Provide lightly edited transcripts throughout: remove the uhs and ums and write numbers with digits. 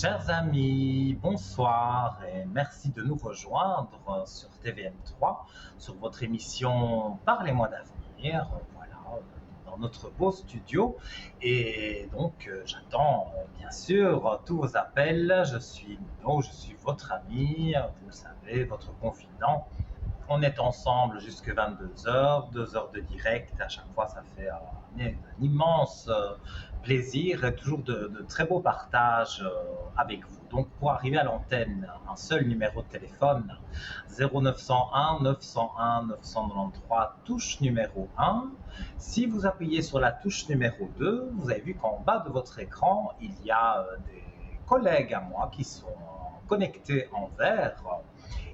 Chers amis, bonsoir et merci de nous rejoindre sur TVM3, sur votre émission Parlez-moi d'avenir, voilà, dans notre beau studio. Et donc, j'attends bien sûr tous vos appels. Je suis Nino, je suis votre ami, vous le savez, votre confident. On est ensemble jusque 22 heures, 2 heures de direct. À chaque fois, ça fait un immense plaisir et toujours de très beaux partages avec vous. Donc, pour arriver à l'antenne, un seul numéro de téléphone, 0901 901 993, touche numéro 1. Si vous appuyez sur la touche numéro 2, vous avez vu qu'en bas de votre écran, il y a des collègues à moi qui sont connectés en vert.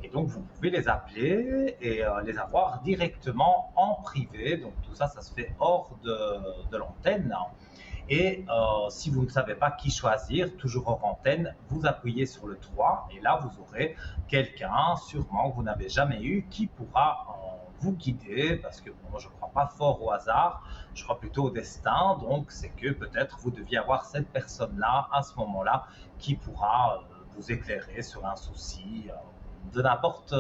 Et donc, vous pouvez les appeler et les avoir directement en privé. Donc, tout ça, ça se fait hors de l'antenne. Et si vous ne savez pas qui choisir, toujours hors antenne, vous appuyez sur le 3 et là, vous aurez quelqu'un, sûrement que vous n'avez jamais eu, qui pourra vous guider parce que bon, je ne crois pas fort au hasard, je crois plutôt au destin. Donc, c'est que peut-être vous deviez avoir cette personne-là à ce moment-là qui pourra vous éclairer sur un souci de n'importe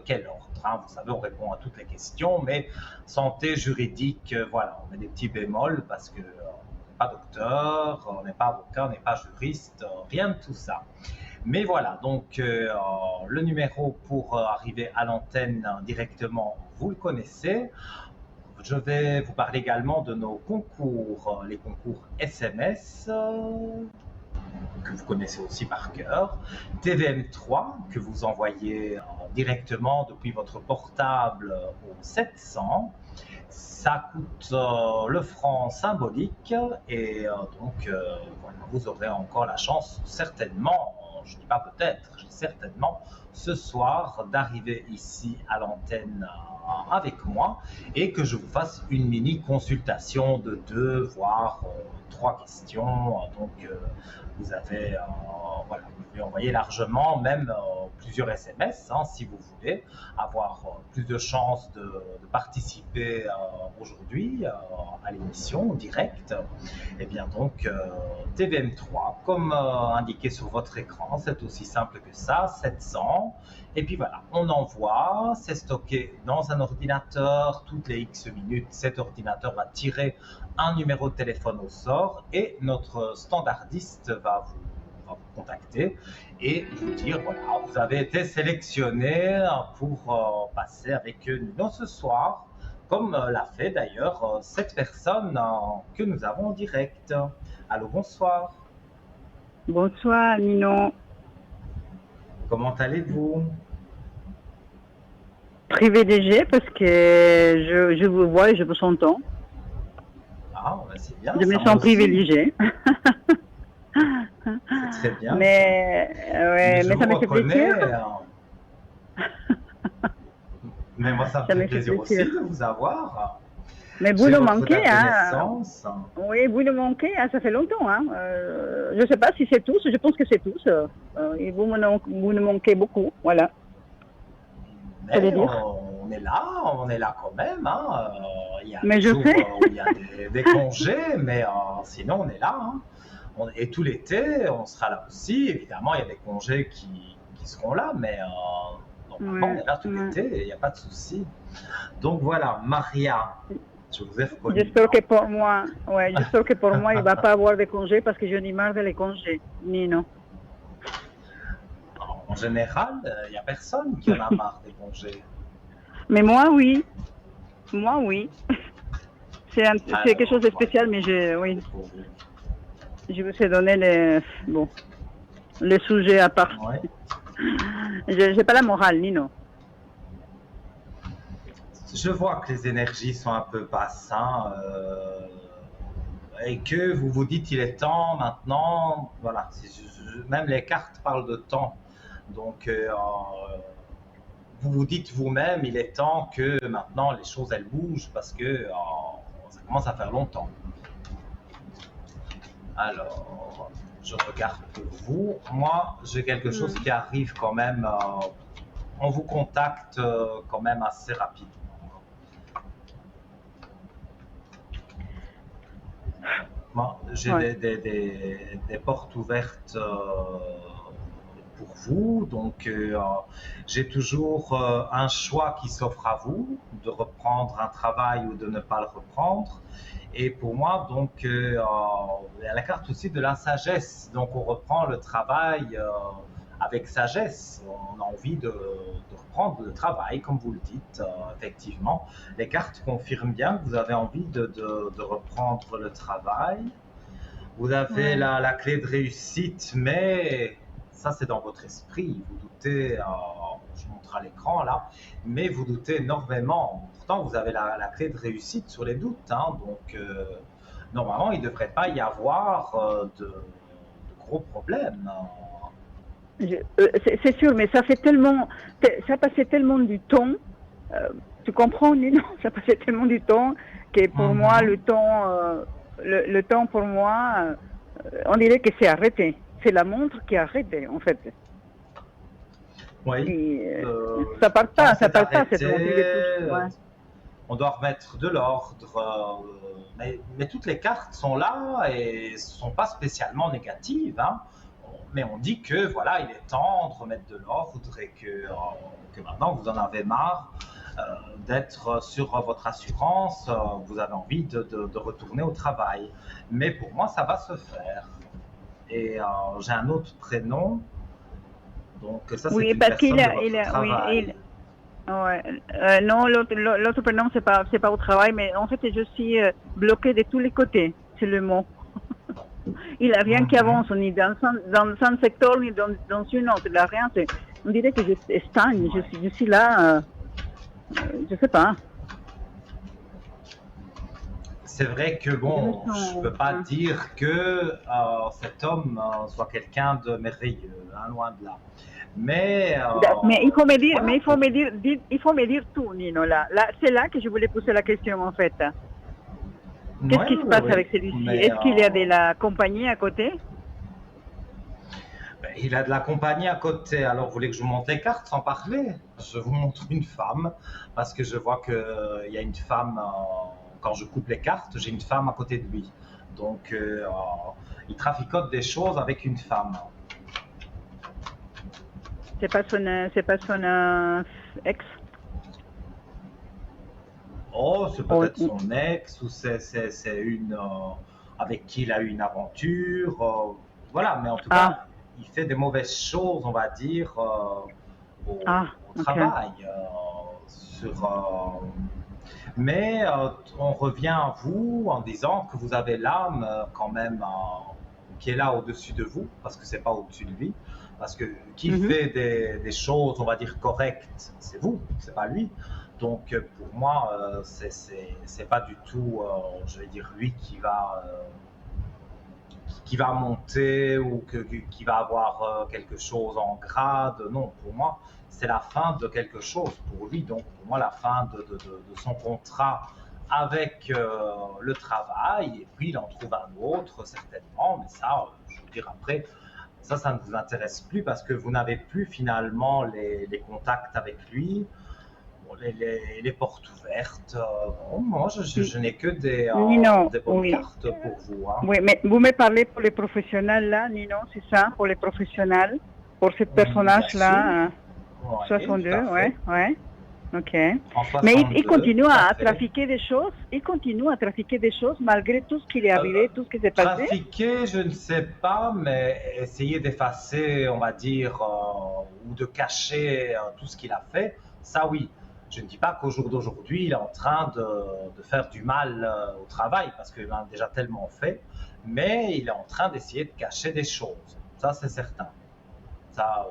quel ordre. Hein. Vous savez, on répond à toutes les questions, mais santé juridique, voilà, on met des petits bémols parce que on n'est pas docteur, on n'est pas avocat, on n'est pas juriste, rien de tout ça. Mais voilà, donc le numéro pour arriver à l'antenne directement, vous le connaissez. Je vais vous parler également de nos concours, les concours SMS, que vous connaissez aussi par cœur, TVM3 que vous envoyez directement depuis votre portable au 700. Ça coûte le franc symbolique et donc voilà, vous aurez encore la chance certainement, je ne dis pas peut-être, je dis certainement ce soir d'arriver ici à l'antenne avec moi et que je vous fasse une mini consultation de 2 voire 3 questions. Donc vous avez voilà, vous pouvez envoyer largement même plusieurs SMS hein, si vous voulez avoir plus de chances de participer aujourd'hui à l'émission en direct. Et bien donc TVM3 comme indiqué sur votre écran, c'est aussi simple que ça, 700. Et puis voilà, on envoie, c'est stocké dans un ordinateur, toutes les X minutes, cet ordinateur va tirer un numéro de téléphone au sort et notre standardiste va vous contacter et vous dire voilà, vous avez été sélectionné pour passer avec nous ce soir, comme l'a fait d'ailleurs cette personne que nous avons en direct. Allô, bonsoir. Bonsoir, Nino. Comment allez-vous? Privilégié parce que je vous vois et je vous entends. Ah, ben c'est bien. Je me Ça, moi sens aussi. privilégiée. C'est très bien. Mais, Mais je mais ça vous me fait plaisir. reconnais. Mais moi, ça me Ça fait me fait plaisir aussi plaisir. de vous avoir. Mais vous J'ai nous votre manquez, date de hein. naissance. Oui, vous nous manquez, hein. Ça fait longtemps, hein. Je ne sais pas si c'est tous, je pense que c'est tous. Et vous nous manquez beaucoup, voilà. Mais Fallait dire. on est là quand même. Hein. Il y a Mais des je jours sais. où il y a des congés, mais sinon on est là. Hein. Et tout l'été, on sera là aussi. Évidemment, il y a des congés qui seront là, mais normalement, on Ouais, est là tout ouais. l'été, il n'y a pas de souci. Donc voilà, Maria, je vous ai reconnu. J'espère que pour moi, ouais, j'espère que pour moi, il ne va pas avoir de congés parce que je n'ai marre de les congés. Nino. En général, il n'y a personne qui en a marre des congés. Mais moi, oui. Moi, oui. C'est quelque chose de spécial, mais oui, Pour vous. je vous ai donné les sujets à part. Ouais. Je n'ai pas la morale, Nino. Je vois que les énergies sont un peu basses hein, et que vous vous dites il est temps maintenant. Voilà, même les cartes parlent de temps. Donc vous vous dites vous-même il est temps que maintenant les choses elles bougent parce que ça commence à faire longtemps. Alors, je regarde pour vous. Moi, j'ai quelque chose qui arrive quand même. On vous contacte quand même assez rapidement. Moi, j'ai Ouais, des portes ouvertes pour vous. Donc, j'ai toujours un choix qui s'offre à vous, de reprendre un travail ou de ne pas le reprendre. Et pour moi, donc, il y a la carte aussi de la sagesse. Donc, on reprend le travail avec sagesse. On a envie de reprendre le travail, comme vous le dites, effectivement. Les cartes confirment bien que vous avez envie de reprendre le travail. Vous avez ouais. la clé de réussite, mais ça c'est dans votre esprit. Vous doutez, je montre à l'écran là, mais vous doutez énormément. Pourtant, vous avez la clé de réussite sur les doutes. Hein, donc, normalement, il ne devrait pas y avoir de gros problèmes. C'est sûr, mais ça fait tellement, ça passait tellement du temps. euh, Tu comprends, Nino? Ça passait tellement du temps que pour moi, Mhm. le temps pour moi, on dirait que c'est arrêté. C'est la montre qui a arrêté, en fait. Oui, Et le temps ça s'est part pas cette montre. Il est tout, arrêté. ouais. On doit remettre de l'ordre, mais toutes les cartes sont là et ne sont pas spécialement négatives. Hein. Mais on dit que voilà, il est temps de remettre de l'ordre et que maintenant vous en avez marre euh, d'être sur votre assurance, vous avez envie de retourner au travail. Mais pour moi, ça va se faire. Et j'ai un autre prénom, donc ça c'est Oui, une parce personne de votre oui, travail. ouais. Non, l'autre prénom, c'est pas au travail, mais en fait, je suis bloquée de tous les côtés. C'est le mot. Il n'a rien qui Mhm. avance, ni dans un secteur, ni dans une autre. Il n'a rien. On dirait que je stagne. Ouais. Je suis là, je sais pas. C'est vrai que Je me bon, je sens. peux pas dire que cet homme soit quelqu'un de merveilleux, hein, loin de là. Mais Mais il faut me dire, voilà, il faut me dire tout, Nino. C'est là que je voulais poser la question, en fait. Qu'est-ce oui, qui se oui, passe oui. avec celui-ci? Mais Est-ce qu'il y a de la compagnie à côté? ben, il a de la compagnie à côté. Alors, vous voulez que je vous montre les cartes sans parler? Je vous montre une femme parce que je vois que il y a une femme quand je coupe les cartes, j'ai une femme à côté de lui. Donc, il traficote des choses avec une femme. C'est pas son ex? Oh, c'est Oh, peut-être son ex ou c'est une avec qui il a eu une aventure. Voilà, mais en tout cas, ah, il fait des mauvaises choses, on va dire, au ok. travail. Mais on revient à vous en disant que vous avez l'âme quand même qui est là au-dessus de vous, parce que c'est pas au-dessus de lui. Parce que qui Mhm. fait des choses, on va dire, correctes, c'est vous, c'est pas lui. Donc pour moi, c'est pas du tout, je vais dire, lui qui va monter ou qui va avoir quelque chose en grade. Non, pour moi, c'est la fin de quelque chose pour lui. Donc pour moi, la fin de son contrat avec le travail. Et puis il en trouve un autre, certainement. Mais ça, je veux dire, après, ça ne vous intéresse plus parce que vous n'avez plus finalement les contacts avec lui. Bon, les portes ouvertes. Bon, moi, N- je n'ai que Nino, des bonnes oui. cartes pour vous. Hein. Oui, mais vous me parlez pour les professionnels là, Nino, c'est ça, pour les professionnels, pour ce Bien sûr. personnage-là, Oui, tout à 62, fait. ouais, ouais, ok. En Mais il 62, continue tout à à fait. trafiquer des choses, il continue à trafiquer des choses malgré tout ce qui est Euh, euh, arrivé, tout ce qui s'est passé. Trafiquer, je ne sais pas, mais essayer d'effacer, on va dire, ou de cacher tout ce qu'il a fait, ça oui. Je ne dis pas qu'au jour d'aujourd'hui, il est en train de faire du mal au travail, parce qu'il en a déjà tellement fait, mais il est en train d'essayer de cacher des choses. Ça, c'est certain. Ça,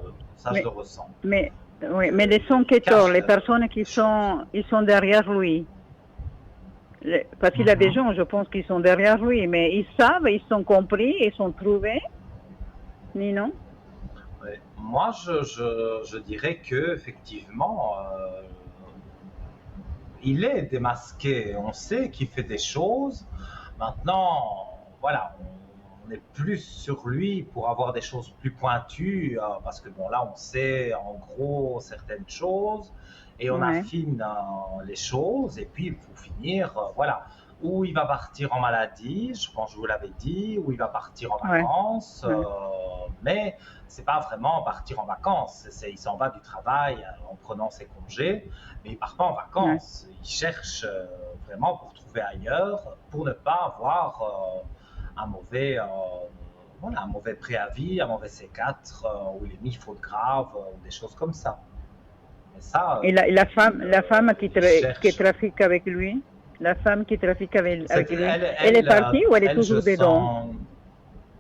je le Mais, ressens. mais, oui, mais les Il enquêteurs, cache les personnes des choses. ils sont derrière lui. Parce qu'il y a des Mhm. gens, je pense, qui sont derrière lui, mais ils savent, ils sont compris, ils sont trouvés, Nino. Ouais. Moi, je dirais que effectivement, il est démasqué. On sait qu'il fait des choses. Maintenant, voilà, on est plus sur lui pour avoir des choses plus pointues, parce que bon, là, on sait en gros certaines choses et on Ouais. affine les choses. Et puis, pour finir, voilà. ou il va partir en maladie, je pense que je vous l'avais dit, ou il va partir en Ouais, vacances, ouais. mais c'est pas vraiment partir en vacances. Il s'en va du travail en prenant ses congés, mais il part pas en Ouais. vacances. Il cherche vraiment pour trouver ailleurs, pour ne pas avoir un mauvais, voilà, un mauvais préavis, un mauvais C4, où il est mis faute grave, ou des choses comme ça. Et ça, Et la femme il qui cherche. trafique avec lui, la femme qui trafique avec lui, Elle, elle est elle, partie ou elle est elle, je toujours dedans? sens,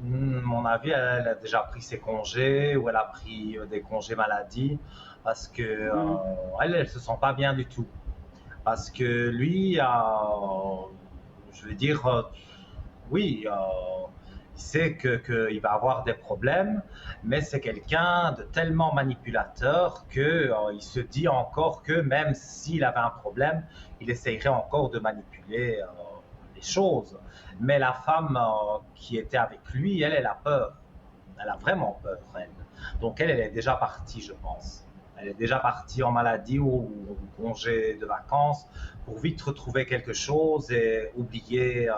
mon avis, elle a déjà pris ses congés ou elle a pris des congés maladie parce que Mm. elle se sent pas bien du tout. Parce que lui, je veux dire, oui, il sait qu'il va avoir des problèmes, mais c'est quelqu'un de tellement manipulateur que il se dit encore que même s'il avait un problème, il essayerait encore de manipuler les choses. Mais la femme qui était avec lui, elle a peur. Elle a vraiment peur, elle. Donc elle est déjà partie, je pense. Elle est déjà partie en maladie ou en congé de vacances pour vite retrouver quelque chose et oublier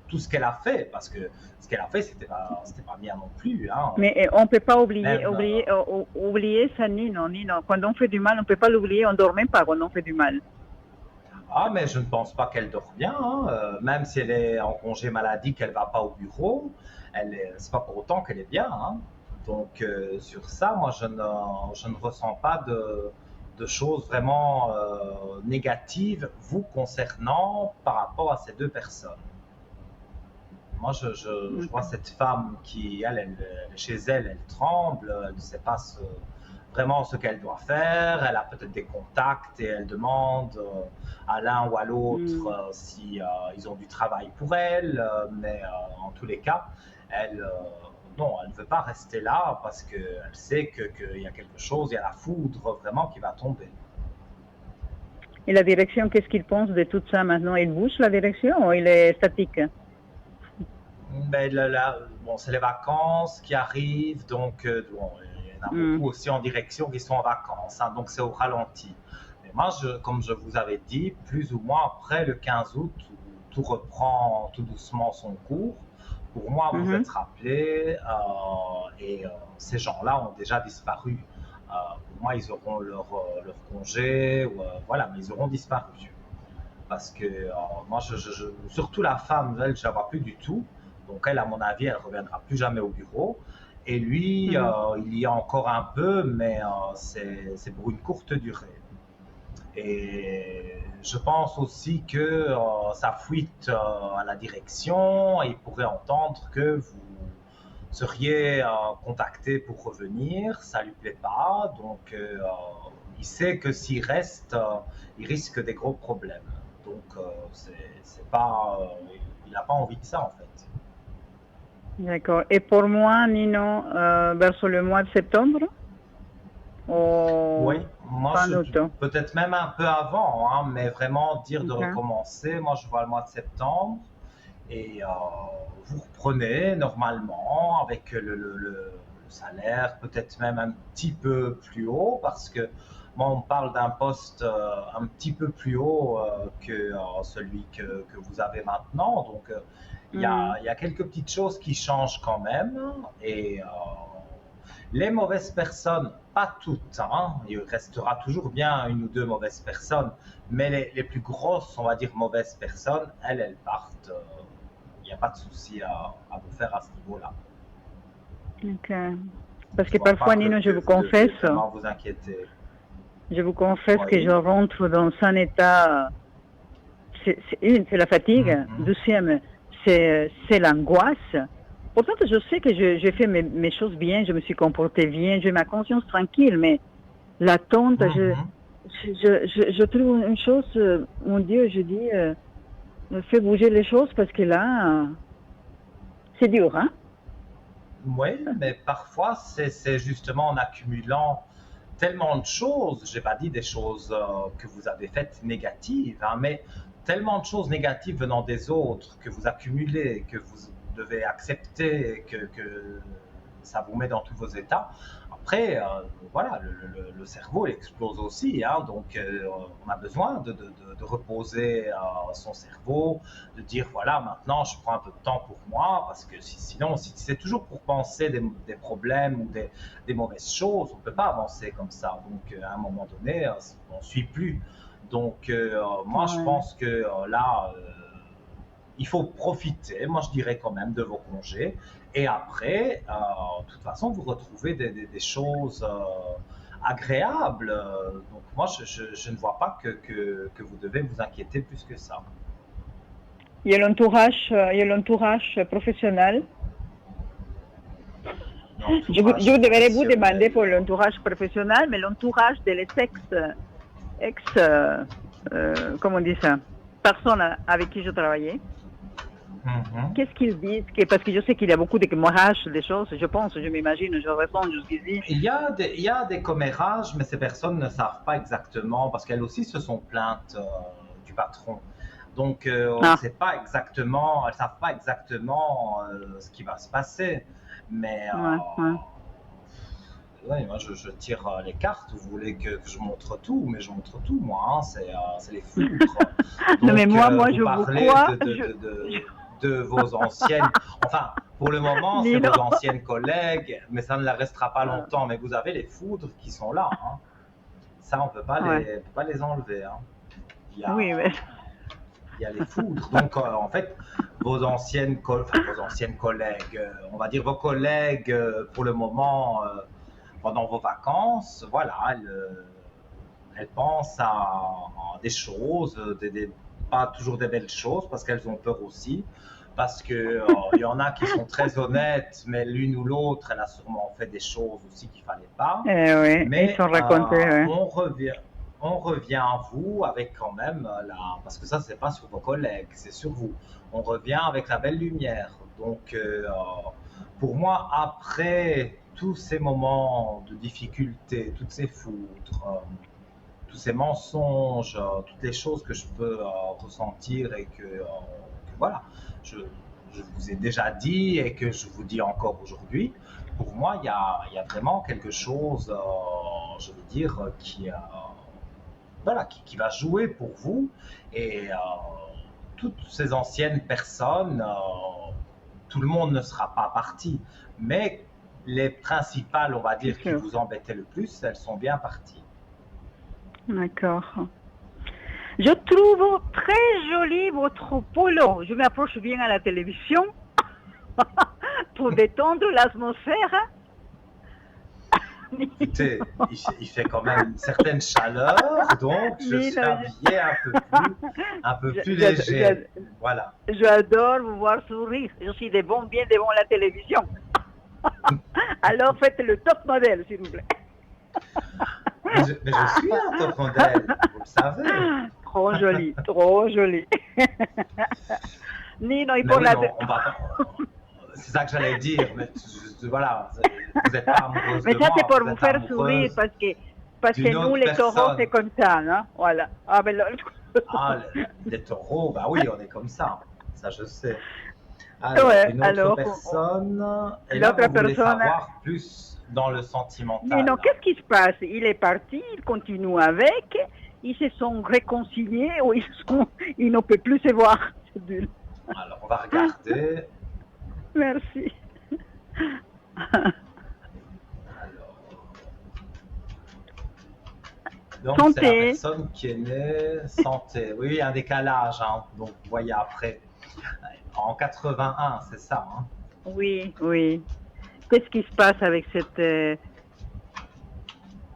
tout ce qu'elle a fait. Parce que ce qu'elle a fait, c'était pas bien non plus. Hein. Mais on ne peut pas Même, oublier ça, Nino, Nino. Quand on fait du mal, on ne peut pas l'oublier, on ne dort même pas quand on fait du mal. ah, mais je ne pense pas qu'elle dort bien. Hein. Même si elle est en congé maladie, qu'elle va pas au bureau, c'est pas pour autant qu'elle est bien. Hein. Donc sur ça, moi, je ne ressens pas de choses vraiment négatives vous concernant par rapport à ces deux personnes. Moi, je vois Ok. cette femme qui, chez elle, elle tremble, elle ne sait pas vraiment ce qu'elle doit faire, elle a peut-être des contacts et elle demande à l'un ou à l'autre Mm. si ils ont du travail pour elle, mais en tous les cas, elle, non, elle ne veut pas rester là parce qu'elle sait qu'il y a quelque chose, il y a la foudre vraiment qui va tomber. Et la direction, qu'est-ce qu'il pense de tout ça maintenant? Il bouge la direction ou il est statique? Ben, là, bon, c'est les vacances qui arrivent, donc bon, il y en a Mm. beaucoup aussi en direction qui sont en vacances, hein, donc c'est au ralenti. Mais moi, comme je vous avais dit, plus ou moins après le 15 août, où tout reprend tout doucement son cours, pour moi, vous Mhm. êtes rappelés et ces gens-là ont déjà disparu. Pour moi, ils auront leur congé, ou, voilà, mais ils auront disparu. Parce que moi, surtout la femme, elle, je ne la vois plus du tout. Donc elle, à mon avis, elle ne reviendra plus jamais au bureau. Et lui, Mhm. il y a encore un peu, mais c'est pour une courte durée. Et je pense aussi que ça fuite à la direction et il pourrait entendre que vous seriez contacté pour revenir. Ça lui plaît pas. Donc il sait que s'il reste, il risque des gros problèmes. Donc c'est pas, il n'a pas envie de ça en fait. D'accord. Et pour moi, Nino, vers le mois de septembre Oui, ou moi fin août? peut-être même un peu avant, hein, mais vraiment dire de Ok. recommencer. Moi je vois le mois de septembre. Et vous reprenez normalement avec le salaire, peut-être même un petit peu plus haut, parce que moi, on parle d'un poste un petit peu plus haut que celui que vous avez maintenant. Donc, Mm. il y a quelques petites choses qui changent quand même. Et les mauvaises personnes, pas toutes, hein, il restera toujours bien une ou deux mauvaises personnes, mais les plus grosses, on va dire, mauvaises personnes, elles partent. Il n'y a pas de souci à vous faire à ce niveau-là. Ok. Parce Je ne que vois pas parfois, Nino, que vous devez vraiment vous inquiéter. je vous confesse que je Oui. rentre dans un état. C'est la fatigue. Mhm. Deuxième, c'est l'angoisse. Pourtant, je sais que j'ai fait mes choses bien, je me suis comportée bien, j'ai ma conscience tranquille, mais l'attente, Mhm. je trouve une chose, mon Dieu, je dis, fais bouger les choses parce que là, c'est dur, hein? Oui, mais parfois, c'est justement en accumulant tellement de choses, je n'ai pas dit des choses que vous avez faites négatives, hein, mais tellement de choses négatives venant des autres que vous accumulez, que vous devez accepter, que ça vous met dans tous vos états. après, voilà, le cerveau il explose aussi, hein, donc on a besoin de reposer son cerveau, de dire voilà, maintenant je prends un peu de temps pour moi, parce que sinon, si c'est toujours pour penser des problèmes ou des mauvaises choses, on ne peut pas avancer comme ça. Donc à un moment donné, on ne suit plus. Donc moi je Ouais. pense que là, il faut profiter, moi je dirais quand même, de vos congés. Et après, de toute façon, vous retrouvez des choses agréables. Donc moi, je ne vois pas que vous devez vous inquiéter plus que ça. Il y a l'entourage professionnel. Je L'entourage devrais vous demander professionnel. pour l'entourage professionnel, mais l'entourage de les comment on dit ça, personnes avec qui je travaillais. Mhm. Qu'est-ce qu'ils disent? Parce que je sais qu'il y a beaucoup de commérages, des choses, je pense, je m'imagine, je ressens jusqu'ici. Il y a des commérages, mais ces personnes ne savent pas exactement, parce qu'elles aussi se sont plaintes du patron. Donc, on ne Ah, sait pas exactement, elles ne savent pas exactement ce qui va se passer. Mais ouais, ouais. ouais, moi, je tire les cartes. Vous voulez que je montre tout, mais je montre tout, moi. Hein, c'est les foudres. Non, mais Donc, moi, vous je vous parlez crois. de vos anciennes. Enfin, pour le moment, c'est Nino. vos anciennes collègues, mais ça ne la restera pas longtemps. Mais vous avez les foudres qui sont là. Hein. Ça, on Ouais. peut pas les enlever. Hein. Il y a, Oui, mais... il y a les foudres. Donc, en fait, vos anciennes collègues, on va dire vos collègues, pour le moment, pendant vos vacances, voilà, elles pensent à des choses, pas toujours des belles choses, parce qu'elles ont peur aussi. Parce que il y en a qui sont très honnêtes, mais l'une ou l'autre, elle a sûrement fait des choses aussi qu'il fallait pas. Oui, ils Mais sont racontés, oui. on revient à vous avec quand même parce que ça c'est pas sur vos collègues, c'est sur vous. On revient avec la belle lumière. Donc pour moi, après tous ces moments de difficulté, toutes ces foudres, tous ces mensonges, toutes les choses que je peux ressentir et que voilà, je, je vous ai déjà dit et que je vous dis encore aujourd'hui, pour moi, il y a vraiment quelque chose, je veux dire, voilà, qui va jouer pour vous. Et toutes ces anciennes personnes, tout le monde ne sera pas parti, mais les principales, on va C'est dire, qui sûr. vous embêtaient le plus, elles sont bien parties. D'accord. Je trouve très joli votre polo. Je m'approche bien à la télévision pour détendre l'atmosphère. Écoutez, il fait quand même une certaine chaleur, donc je suis Nino, habillé un peu plus léger. je- Voilà. j'adore vous voir sourire. Je suis bien devant la télévision. Alors faites le top modèle, s'il vous plaît. Mais je suis un top modèle, vous le savez. Trop joli, trop joli. Nino, et Mais pour oui, la... mais on va pas. C'est ça que j'allais dire, mais voilà, vous n'êtes pas amoureuse Mais de ça, c'est moi, pour vous vous êtes faire sourire amoureuse parce que d'une nous, autre les taureaux, c'est personne. comme ça, hein? Voilà. Ah, ben, Ah, les taureaux, bah oui, on est comme ça je sais. Alors, ouais, une autre alors, personne, et là, l'autre vous voulez personne, savoir plus dans le Nino, sentimental. qu'est-ce qui se passe? Il est parti, il continue avec, ils se sont réconciliés ou ils ne peuvent plus se voir. Alors, on va regarder. Merci. Alors, donc, c'est la Santé. personne qui est née santé. Oui, il y a un décalage, hein. Donc, vous voyez après. En 81, c'est ça. Hein. Oui, oui. Qu'est-ce qui se passe avec cette...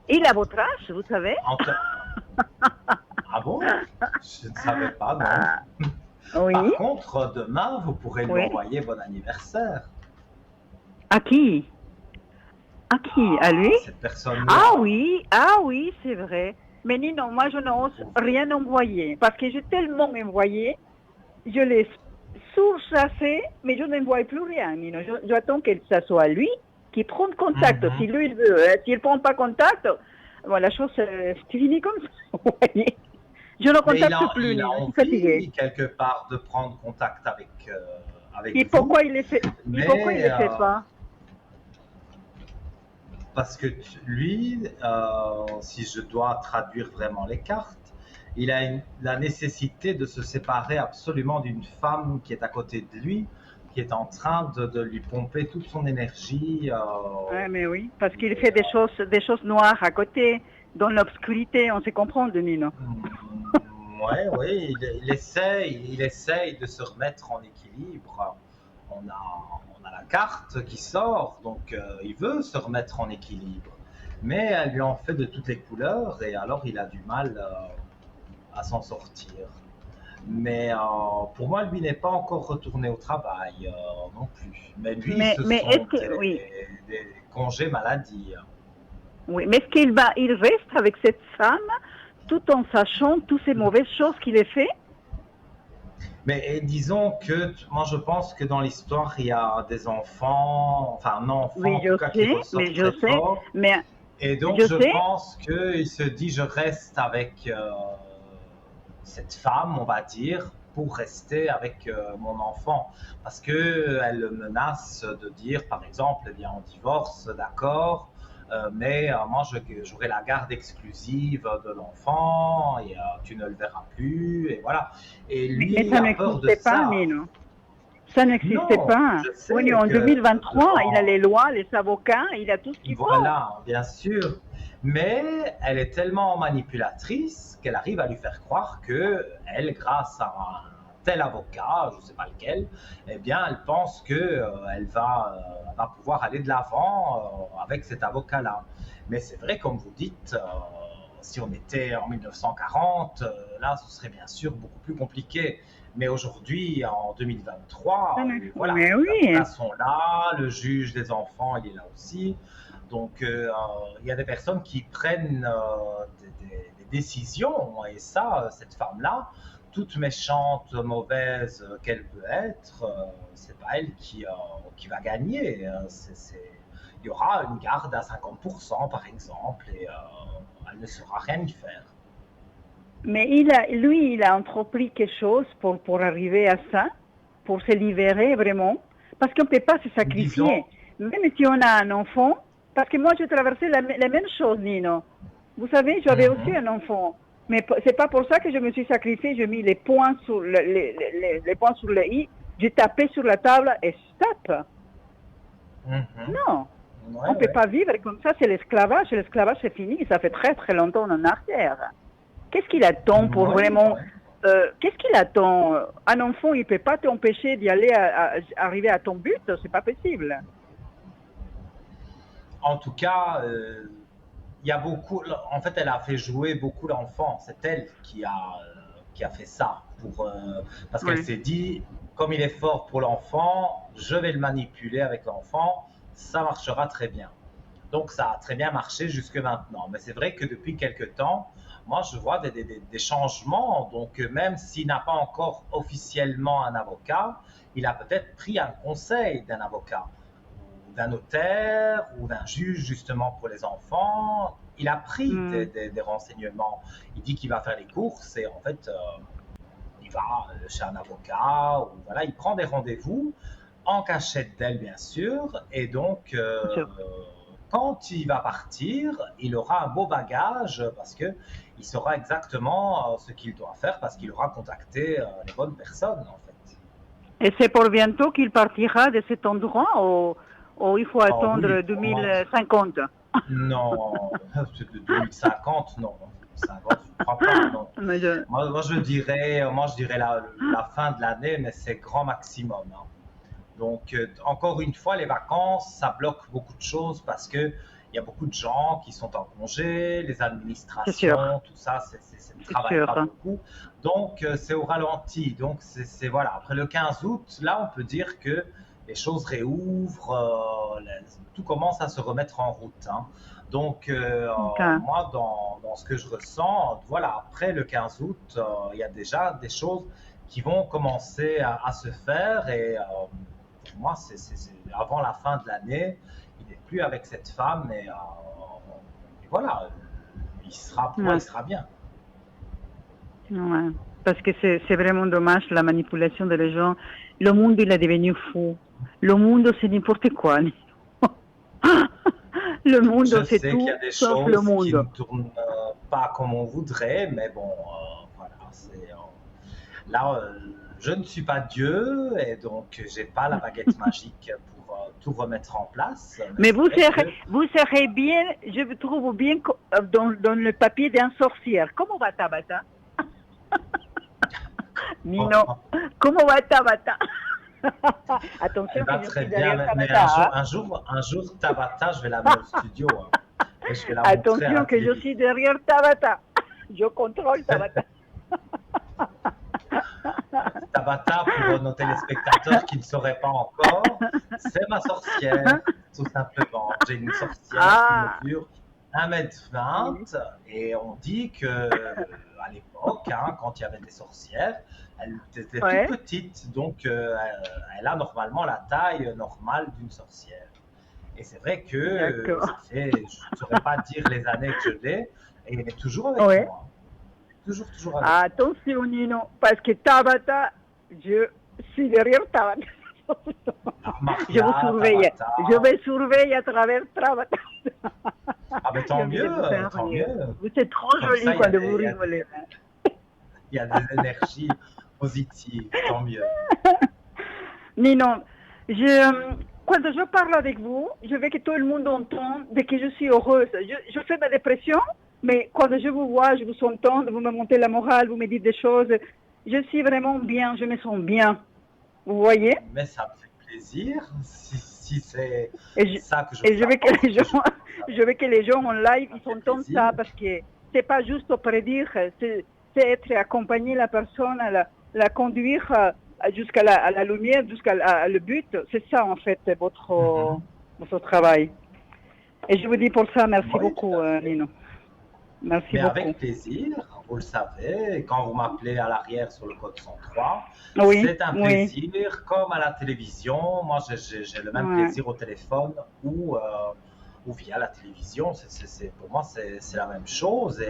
Il a votre âge, vous savez? Ah bon? Je ne savais pas, non. Ah, oui, Par contre, demain, vous pourrez lui oui. envoyer bon anniversaire À qui? À qui? À lui? à cette personne-là. Ah oui, c'est vrai. Mais non, moi je n'ose rien envoyer parce que j'ai tellement envoyé, je l'ai surchassé, mais je n'envoie plus rien. Nino. J'attends que ça soit lui qui prenne contact. Mhm. Si lui il veut, s'il ne prend pas contact, bon, la chose c'est fini comme ça. Vous voyez. Je ne Mais contacte plus, il a Nino, je suis fatiguée. envie quelque part de prendre contact avec Et vous, pourquoi il ne le fait, et pourquoi il mais le fait pas? parce que lui, si je dois traduire vraiment les cartes, il a la nécessité de se séparer absolument d'une femme qui est à côté de lui, qui est en train de lui pomper toute son énergie. Ouais, mais oui, parce qu'il fait des choses noires à côté, dans l'obscurité, on se comprend, Nino. Ouais, oui, il essaye de se remettre en équilibre. On a la carte qui sort, donc il veut se remettre en équilibre. Mais elle lui en fait de toutes les couleurs et alors il a du mal à s'en sortir. Mais pour moi, lui n'est pas encore retourné au travail non plus. Mais lui, ce Mais sont est-ce que, oui, des congés maladie. oui, mais est-ce il reste avec cette femme tout en sachant toutes ces mauvaises choses qu'il a fait? Mais disons que moi je pense que dans l'histoire il y a des enfants, enfin un enfant Oui, en je tout cas qui sais, ressort très fort. mais Et donc je je sais, pense qu'il se dit je reste avec cette femme, on va dire, pour rester avec mon enfant. Parce que elle le menace de dire par exemple, eh bien on divorce, d'accord, mais moi j'aurai la garde exclusive de l'enfant et tu ne le verras plus et voilà. Et mais lui ça a peur de n'existait pas, ça. Nino. Ça n'existait Non, pas. je Oui, sais en que 2023, il a devant, les lois, les avocats, il a tout ce qu'il faut. voilà, bien sûr, mais elle est tellement manipulatrice qu'elle arrive à lui faire croire que elle, grâce à un tel avocat, je ne sais pas lequel, eh bien, elle pense que elle va pouvoir aller de l'avant avec cet avocat-là. Mais c'est vrai, comme vous dites, si on était en 1940, là, ce serait bien sûr beaucoup plus compliqué. Mais aujourd'hui, en 2023, voilà, Mais les avocats oui, sont là, le juge des enfants, il est là aussi. Donc, il y a des personnes qui prennent des décisions, et ça, cette femme-là, toute méchante, mauvaise qu'elle peut être, c'est pas elle qui va gagner. Il y aura une garde à 50%, par exemple, et elle ne saura rien y faire. mais lui, il a entrepris quelque chose pour arriver à ça, pour se libérer vraiment, parce qu'on ne peut pas se Disons, sacrifier. Même si on a un enfant, parce que moi, j'ai traversé la même chose, Nino. Vous savez, j'avais aussi mhm, un enfant. Mais c'est pas pour ça que je me suis sacrifiée. J'ai mis les points sur les points sur le i. J'ai tapé sur la table et stop. mhm. Non. On Ouais, ne peut ouais. pas vivre comme ça. C'est l'esclavage. L'esclavage, c'est fini. Ça fait très, très longtemps en arrière. Qu'est-ce qu'il attend pour Oui, vraiment... ouais. qu'est-ce qu'il attend? Un enfant, il ne peut pas t'empêcher d'y aller arriver à ton but. C'est pas possible. En tout cas, il y a beaucoup. En fait, elle a fait jouer beaucoup l'enfant. C'est elle qui a fait ça parce qu'elle Oui. s'est dit, comme il est fort pour l'enfant, je vais le manipuler avec l'enfant. Ça marchera très bien. Donc, ça a très bien marché jusque maintenant. Mais c'est vrai que depuis quelques temps, moi, je vois des changements. Donc, même s'il n'a pas encore officiellement un avocat, il a peut-être pris un conseil d'un avocat d'un notaire ou d'un juge justement pour les enfants. Il a pris Hmm. des renseignements. Il dit qu'il va faire les courses et en fait, il va chez un avocat ou voilà, il prend des rendez-vous en cachette d'elle bien sûr. Et donc, Sûr. quand il va partir, il aura un beau bagage parce que il saura exactement ce qu'il doit faire parce qu'il aura contacté les bonnes personnes en fait. Et c'est pour bientôt qu'il partira de cet endroit ou il faut Oh oui, attendre pour moi, 2050? non, 2050, non. 50, je ne crois pas, non. Mais je- Moi, je dirais la fin de l'année, mais c'est grand maximum, hein. Donc, encore une fois, les vacances, ça bloque beaucoup de choses parce que il y a beaucoup de gens qui sont en congé, les c'est sûr, administrations, tout ça, ça ne c'est travaille sûr. pas beaucoup. Donc, c'est au ralenti. Donc, voilà. Après le 15 août, là, on peut dire que les choses réouvrent, tout commence à se remettre en route, hein. Donc, Okay. moi, dans ce que je ressens, voilà, après le 15 août, il y a déjà des choses qui vont commencer à se faire et pour moi, avant la fin de l'année, il n'est plus avec cette femme et voilà, pour moi, il Ouais, sera bien. ouais. Parce que c'est vraiment dommage la manipulation des gens. Le monde, il est devenu fou. Le monde, c'est n'importe quoi. Le Je monde, c'est sais qu'il y tout a des sauf le choses qui ne monde. tournent pas comme on voudrait, mais bon, voilà, là, je ne suis pas Dieu et donc j'ai pas la baguette magique pour tout remettre en place, mais Mais c'est vrai que vous serez bien, je vous trouve bien dans le papier d'un sorcière. Comment va Tabata? Nino, comment va Tabata? elle Attention que va je très suis bien, derrière mais Tabata. Hein. un jour, Tabata, je vais l'amener au studio hein, et je vais la montrer à Attention la que je suis télévision. derrière Tabata. Je contrôle Tabata. Tabata, pour nos téléspectateurs qui ne sauraient pas encore, c'est ma sorcière, tout simplement. J'ai une sorcière qui Ah, mesure 1,20 m oui. et on dit que à l'époque, hein, quand il y avait des sorcières, elles étaient toutes Ouais, petites, donc elle a normalement la taille normale d'une sorcière. Et c'est vrai que d'accord. ça fait, je ne saurais pas dire les années que je l'ai, et elle est toujours avec Ouais. moi. Toujours, toujours avec moi. Attention, Nino, parce que Tabata, je suis derrière Tabata. Ah, Je vous Maria, surveille. Tabata. Je vais surveiller à travers Tabata. Ah ben J'ai tant envie de vous mieux, faire tant rire. mieux. Vous êtes trop Comme joli ça, quand vous rigolez. il y a des énergies positives, tant mieux. Nino, quand je parle avec vous, je veux que tout le monde entende que je suis heureuse. Je fais ma dépression, mais quand je vous vois, je vous entends, vous me montez la morale, vous me dites des choses. Je suis vraiment bien, je me sens bien. Vous voyez? Mais ça me fait plaisir si c'est Et ça que je et vous je veux que apporte, les gens, je veux que les gens en live, ça me ils fait entendent ça plaisir. parce que c'est pas juste prédire, c'est être accompagner la personne, la conduire jusqu'à à la lumière, jusqu'à le but. C'est ça en fait Mhm. votre travail. Et je vous dis pour ça, merci Oui, tout beaucoup, à fait. Nino. Merci Mais beaucoup. avec plaisir, vous le savez, quand vous m'appelez à l'arrière sur le code 103, Oui, c'est un oui, plaisir comme à la télévision. Moi, j'ai le même ouais. plaisir au téléphone ou via la télévision. Pour moi, c'est la même chose.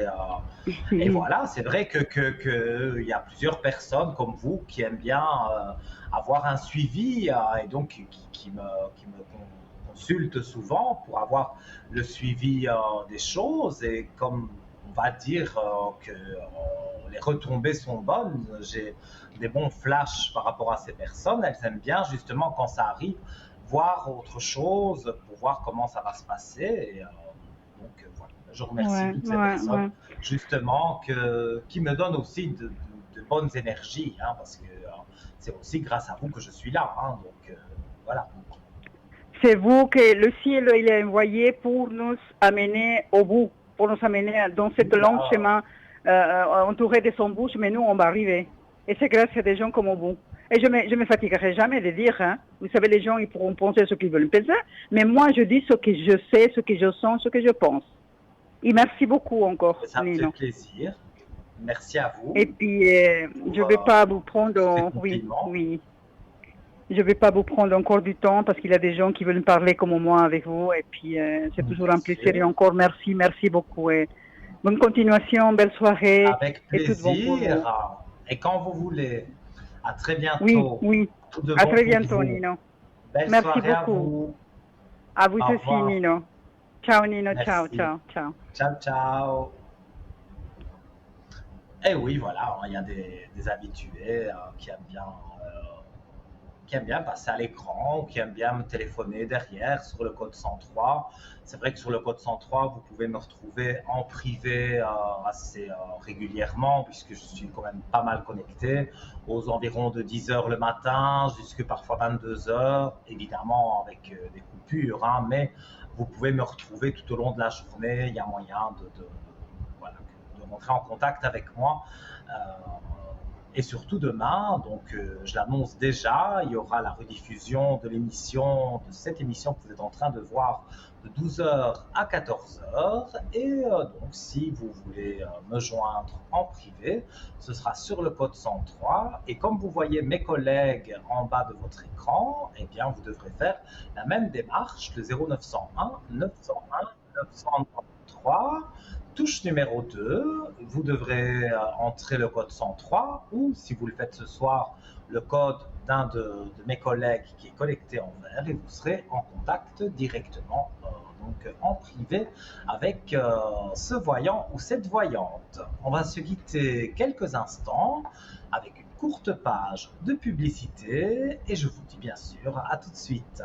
Et voilà, c'est vrai il y a plusieurs personnes comme vous qui aiment bien avoir un suivi et donc qui me consultent souvent pour avoir le suivi des choses. Et comme on va dire que les retombées sont bonnes, j'ai des bons flashs par rapport à ces personnes. Elles aiment bien justement quand ça arrive voir autre chose pour voir comment ça va se passer. Voilà, je remercie Ouais, toutes ces ouais, personnes ouais. justement qui me donnent aussi de bonnes énergies, hein, parce que c'est aussi grâce à vous que je suis là. Hein, donc voilà. C'est vous que le ciel il a envoyé pour nous amener au bout, pour nous amener dans cette longue Oula, chemin entouré de son bouche, mais nous, on va arriver. Et c'est grâce à des gens comme vous. Et je me fatiguerai jamais de dire, hein, vous savez, les gens, ils pourront penser ce qu'ils veulent penser, mais moi, je dis ce que je sais, ce que je sens, ce que je pense. Et merci beaucoup encore, ça me fait Nino. plaisir. Merci à Et vous puis, je pour ne vais pas vous tous ces prendre, oui, compliments. oui, je ne vais pas vous prendre encore du temps parce qu'il y a des gens qui veulent parler comme moi avec vous. Et puis, c'est toujours Bien un plaisir. Et sûr, encore merci, merci beaucoup. Et bonne continuation, belle soirée avec et tout bon pour vous. plaisir. Et quand vous voulez, à très Oui, bientôt. oui. Tout de À bon très pour bientôt, vous. Nino. Belle Merci soirée à beaucoup. vous. À vous Au aussi, revoir. Nino. Ciao, Nino. Ciao, Merci. ciao, ciao. Ciao, ciao. Et oui, voilà, il y a des habitués qui aiment bien passer à l'écran, qui aiment bien me téléphoner derrière sur le code 103. C'est vrai que sur le code 103, vous pouvez me retrouver en privé assez régulièrement, puisque je suis quand même pas mal connecté, aux environs de 10 heures le matin, jusque parfois 22 heures, évidemment avec des coupures, hein, mais vous pouvez me retrouver tout au long de la journée. Il y a moyen voilà, de rentrer en contact avec moi. Euh, et surtout demain, donc je l'annonce déjà, il y aura la rediffusion de cette émission que vous êtes en train de voir de 12 heures à 14 heures. Et donc si vous voulez me joindre en privé, ce sera sur le code 103. Et comme vous voyez mes collègues en bas de votre écran, eh bien vous devrez faire la même démarche, le 0901 901 993. Touche numéro 2, vous devrez entrer le code 103 ou si vous le faites ce soir, le code d'un de mes collègues qui est connecté en vert et vous serez en contact directement donc en privé avec ce voyant ou cette voyante. On va se quitter quelques instants avec une courte page de publicité et je vous dis bien sûr à tout de suite.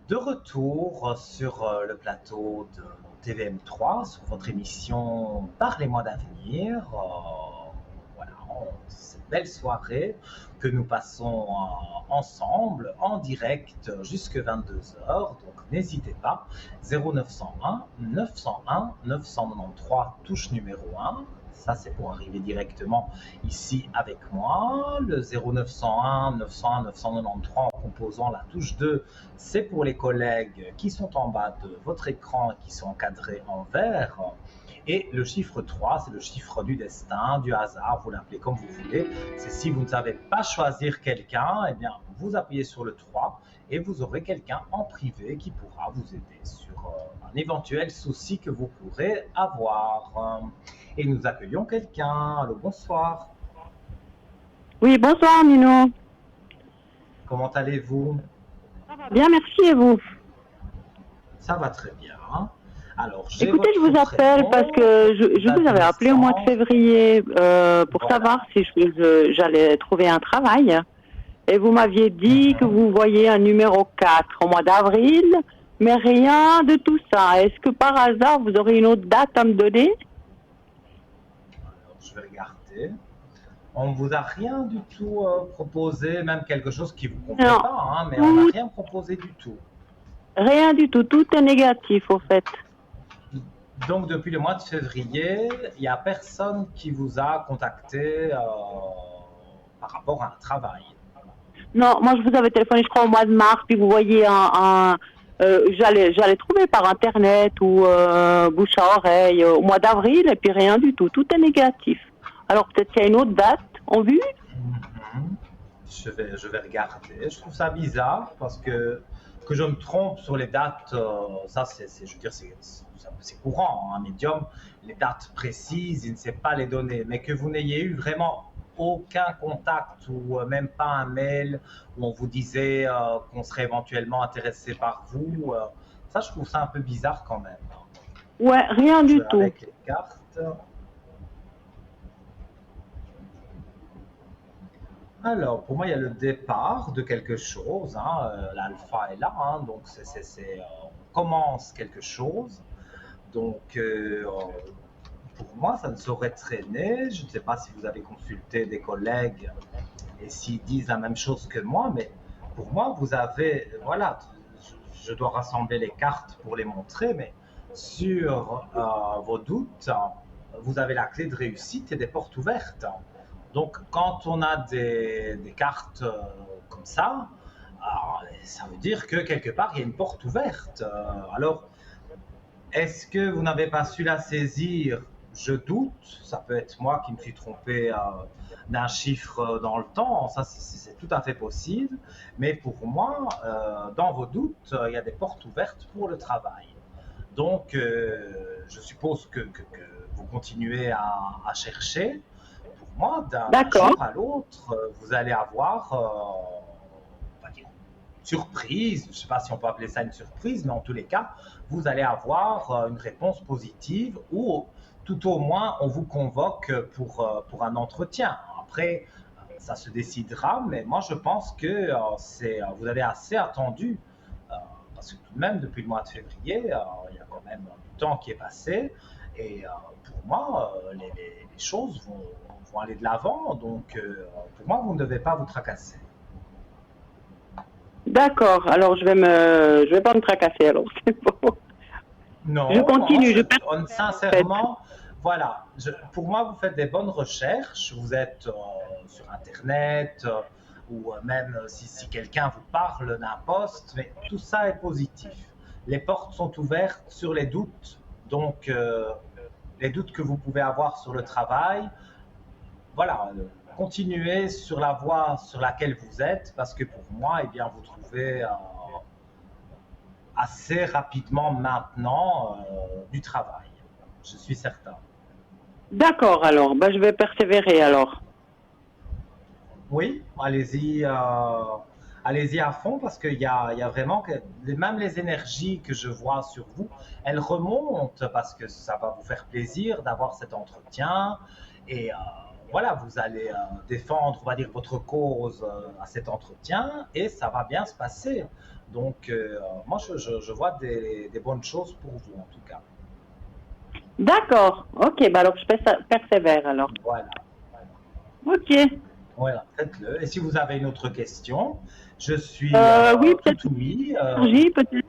De retour sur le plateau de TVM3, sur votre émission Parlez-moi d'avenir. Voilà, cette belle soirée que nous passons ensemble, en direct, jusque 22 heures. Donc n'hésitez pas, 0901 901 993, touche numéro 1. Ça, c'est pour arriver directement ici avec moi. Le 0901 901 993 en composant la touche 2, c'est pour les collègues qui sont en bas de votre écran et qui sont encadrés en vert. Et le chiffre 3, c'est le chiffre du destin, du hasard, vous l'appelez comme vous voulez. C'est si vous ne savez pas choisir quelqu'un, eh bien, vous appuyez sur le 3 et vous aurez quelqu'un en privé qui pourra vous aider sur un éventuel souci que vous pourrez avoir. Et nous accueillons quelqu'un. Allô, bonsoir. Oui, bonsoir Nino. Comment allez-vous? Bien, merci et vous? Ça va très bien. Alors, écoutez, je vous appelle parce que je vous avais appelé au mois de février pour savoir si j'allais trouver un travail. Et vous m'aviez dit que vous voyez un numéro 4 au mois d'avril, mais rien de tout ça. Est-ce que par hasard, vous aurez une autre date à me donner? Alors, je vais regarder. On ne vous a rien du tout proposé, même quelque chose qui ne vous convient pas, hein, mais on n'a rien proposé du tout. Rien du tout, tout est négatif au fait. Donc depuis le mois de février, il n'y a personne qui vous a contacté par rapport à un travail? Non, moi je vous avais téléphoné je crois au mois de mars, puis vous voyez j'allais trouver par internet ou bouche à oreille au mois d'avril et puis rien du tout, tout est négatif. Alors peut-être qu'il y a une autre date en vue? Je vais regarder. Je trouve ça bizarre parce que je me trompe sur les dates, ça je veux dire, c'est courant, un médium, les dates précises, il ne sait pas les donner, mais que vous n'ayez eu vraiment aucun contact ou même pas un mail où on vous disait qu'on serait éventuellement intéressé par vous, ça je trouve ça un peu bizarre quand même. Ouais, rien du tout. Avec les cartes. Alors, pour moi, il y a le départ de quelque chose. Hein, l'alpha est là, hein, donc on commence quelque chose. Donc, pour moi, ça ne saurait traîner. Je ne sais pas si vous avez consulté des collègues et s'ils disent la même chose que moi, mais pour moi, vous avez, voilà, je dois rassembler les cartes pour les montrer, mais sur vos doutes, vous avez la clé de réussite et des portes ouvertes. Donc, quand on a des cartes comme ça veut dire que quelque part, il y a une porte ouverte. Alors, est-ce que vous n'avez pas su la saisir? Je doute. Ça peut être moi qui me suis trompé d'un chiffre dans le temps. Ça, c'est tout à fait possible. Mais pour moi, dans vos doutes, il y a des portes ouvertes pour le travail. Donc, je suppose que vous continuez à chercher. Moi, d'un jour à l'autre, vous allez avoir on va dire, une surprise. Je ne sais pas si on peut appeler ça une surprise, mais en tous les cas, vous allez avoir une réponse positive ou tout au moins, on vous convoque pour un entretien. Après, ça se décidera, mais moi, je pense que vous avez assez attendu parce que tout de même, depuis le mois de février, il y a quand même du temps qui est passé. Et pour moi, les choses vont aller de l'avant. Donc, pour moi, vous ne devez pas vous tracasser. D'accord. Alors, je vais pas me tracasser. Alors, c'est bon. Non. Je continue. Sincèrement, voilà. Pour moi, vous faites des bonnes recherches. Vous êtes sur Internet ou même si quelqu'un vous parle d'un poste, mais tout ça est positif. Les portes sont ouvertes sur les doutes. Donc, les doutes que vous pouvez avoir sur le travail, voilà, continuez sur la voie sur laquelle vous êtes, parce que pour moi, eh bien, vous trouvez assez rapidement maintenant du travail. Je suis certain. D'accord, alors. Ben, je vais persévérer alors. Oui, allez-y, allez-y à fond parce qu'il y a vraiment même les énergies que je vois sur vous, elles remontent parce que ça va vous faire plaisir d'avoir cet entretien et voilà, vous allez défendre, on va dire, votre cause à cet entretien et ça va bien se passer. Donc, moi, je vois des bonnes choses pour vous en tout cas. D'accord. Ok, ben alors je persévère alors. Voilà. Ok. Voilà, faites-le. Et si vous avez une autre question, je suis Oui, tout peut-être oui. énergie, peut-être.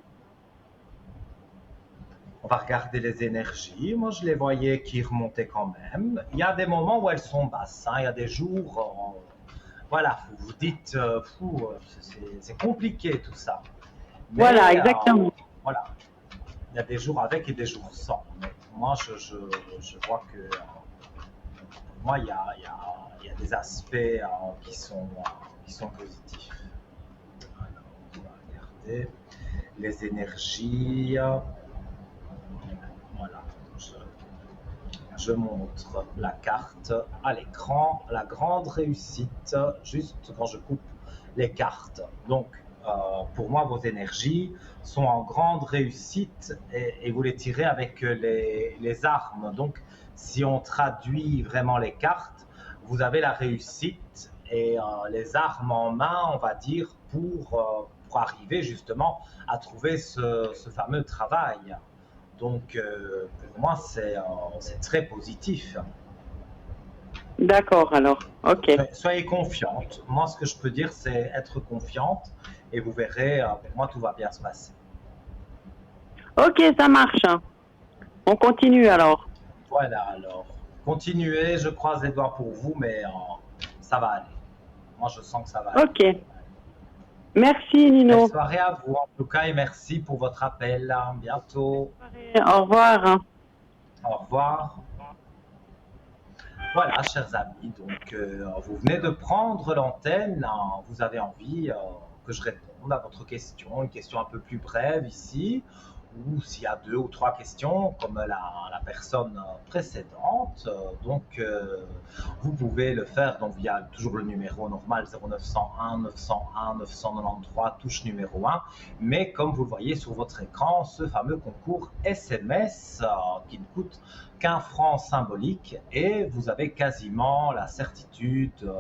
On va regarder les énergies. Moi, je les voyais qui remontaient quand même. Il y a des moments où elles sont basses. Hein. Il y a des jours, voilà, vous vous dites, c'est compliqué tout ça. Mais Voilà, exactement. voilà, il y a des jours avec et des jours sans. Mais moi, je vois que pour moi, il y a des aspects qui sont positifs. Alors, on va regarder les énergies. Voilà, je montre la carte à l'écran, la grande réussite, juste quand je coupe les cartes. Donc, pour moi, vos énergies sont en grande réussite et vous les tirez avec les armes. Donc, si on traduit vraiment les cartes, vous avez la réussite et les armes en main, on va dire, pour arriver justement à trouver ce fameux travail. Donc, pour moi, c'est très positif. D'accord, alors. Ok. Soyez confiante. Moi, ce que je peux dire, c'est être confiante et vous verrez, pour moi, tout va bien se passer. Ok, ça marche. On continue alors. Voilà, alors, continuez. Je croise les doigts pour vous, mais ça va aller. Moi, je sens que ça va aller. Ok. Merci, Nino. Belle soirée à vous, en tout cas, et merci pour votre appel. À bientôt. Au revoir. Au revoir. Voilà, chers amis, donc vous venez de prendre l'antenne, hein, vous avez envie que je réponde à votre question, une question un peu plus brève ici, ou s'il y a 2 ou 3 questions, comme la personne précédente, donc vous pouvez le faire donc via toujours le numéro normal 0901 901 993, touche numéro 1, mais comme vous le voyez sur votre écran, ce fameux concours SMS qui ne coûte qu'un franc symbolique et vous avez quasiment la certitude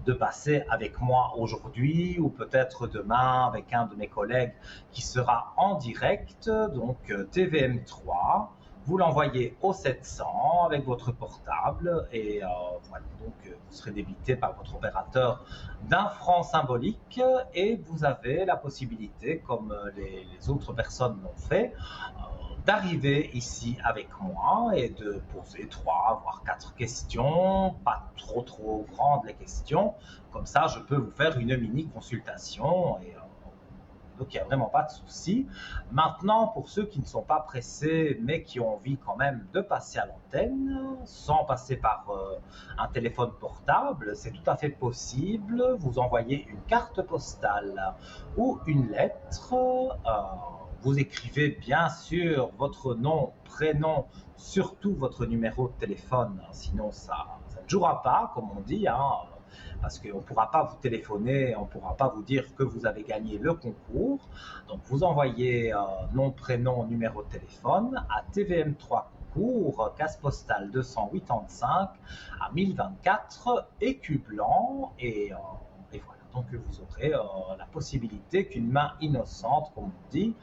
de passer avec moi aujourd'hui ou peut-être demain avec un de mes collègues qui sera en direct, donc TVM3. Vous l'envoyez au 700 avec votre portable et voilà, donc vous serez débité par votre opérateur d'un franc symbolique et vous avez la possibilité, comme les autres personnes l'ont fait, d'arriver ici avec moi et de poser 3 voire 4 questions, pas trop grandes les questions, comme ça je peux vous faire une mini consultation et donc il n'y a vraiment pas de souci. Maintenant, pour ceux qui ne sont pas pressés mais qui ont envie quand même de passer à l'antenne sans passer par un téléphone portable, c'est tout à fait possible. Vous envoyez une carte postale ou une lettre. Vous écrivez bien sûr votre nom, prénom, surtout votre numéro de téléphone, sinon ça ne jouera pas, comme on dit, hein, parce qu'on ne pourra pas vous téléphoner, on ne pourra pas vous dire que vous avez gagné le concours. Donc vous envoyez nom, prénom, numéro de téléphone à TVM3 concours, case postale 285 à 1024, écu blanc et voilà. Donc vous aurez la possibilité qu'une main innocente, comme on dit,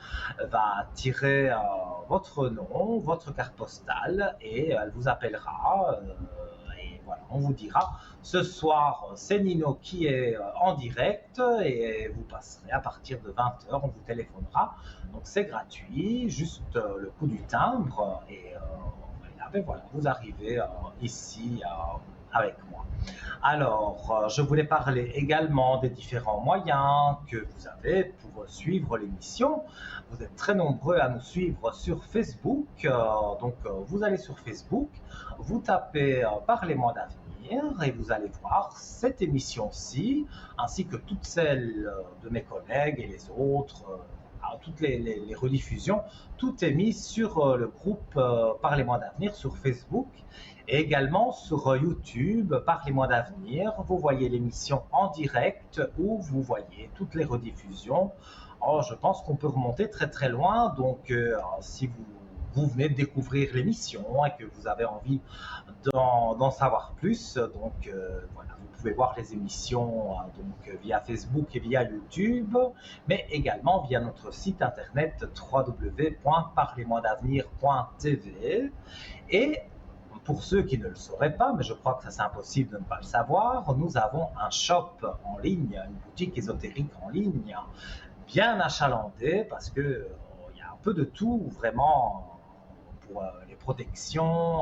va tirer votre nom, votre carte postale et elle vous appellera. Et voilà, on vous dira, ce soir c'est Nino qui est en direct et vous passerez à partir de 20h, on vous téléphonera. Donc c'est gratuit, juste le coût du timbre et là, ben voilà, vous arrivez ici avec moi. Alors, je voulais parler également des différents moyens que vous avez pour suivre l'émission. Vous êtes très nombreux à nous suivre sur Facebook. Donc, vous allez sur Facebook, vous tapez Parlez-moi d'avenir d'avenir et vous allez voir cette émission-ci, ainsi que toutes celles de mes collègues et les autres, toutes les rediffusions, tout est mis sur le groupe Parlez-moi d'avenir sur Facebook et également sur YouTube Parlez-moi d'avenir. Vous voyez l'émission en direct ou vous voyez toutes les rediffusions. Alors, je pense qu'on peut remonter très très loin, donc si vous venez de découvrir l'émission et que vous avez envie d'en savoir plus, donc voilà, vous pouvez voir les émissions donc, via Facebook et via YouTube, mais également via notre site internet www.parlez-moi-d'avenir.tv. Et pour ceux qui ne le sauraient pas, mais je crois que c'est impossible de ne pas le savoir, nous avons un shop en ligne, une boutique ésotérique en ligne, bien achalandée, parce que il y a un peu de tout, vraiment, pour les protections,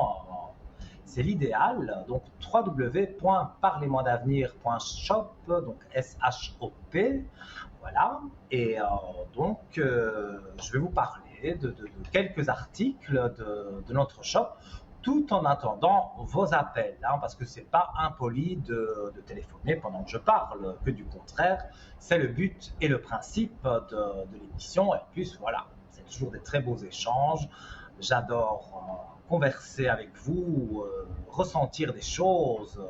c'est l'idéal. Donc www.parlez-moi-d'avenir.shop, donc S-H-O-P, voilà. Et donc je vais vous parler de quelques articles de notre shop, tout en attendant vos appels, hein, parce que c'est pas impoli de téléphoner pendant que je parle, que du contraire, c'est le but et le principe de l'émission. Et en plus, voilà, c'est toujours des très beaux échanges. J'adore converser avec vous, ressentir des choses,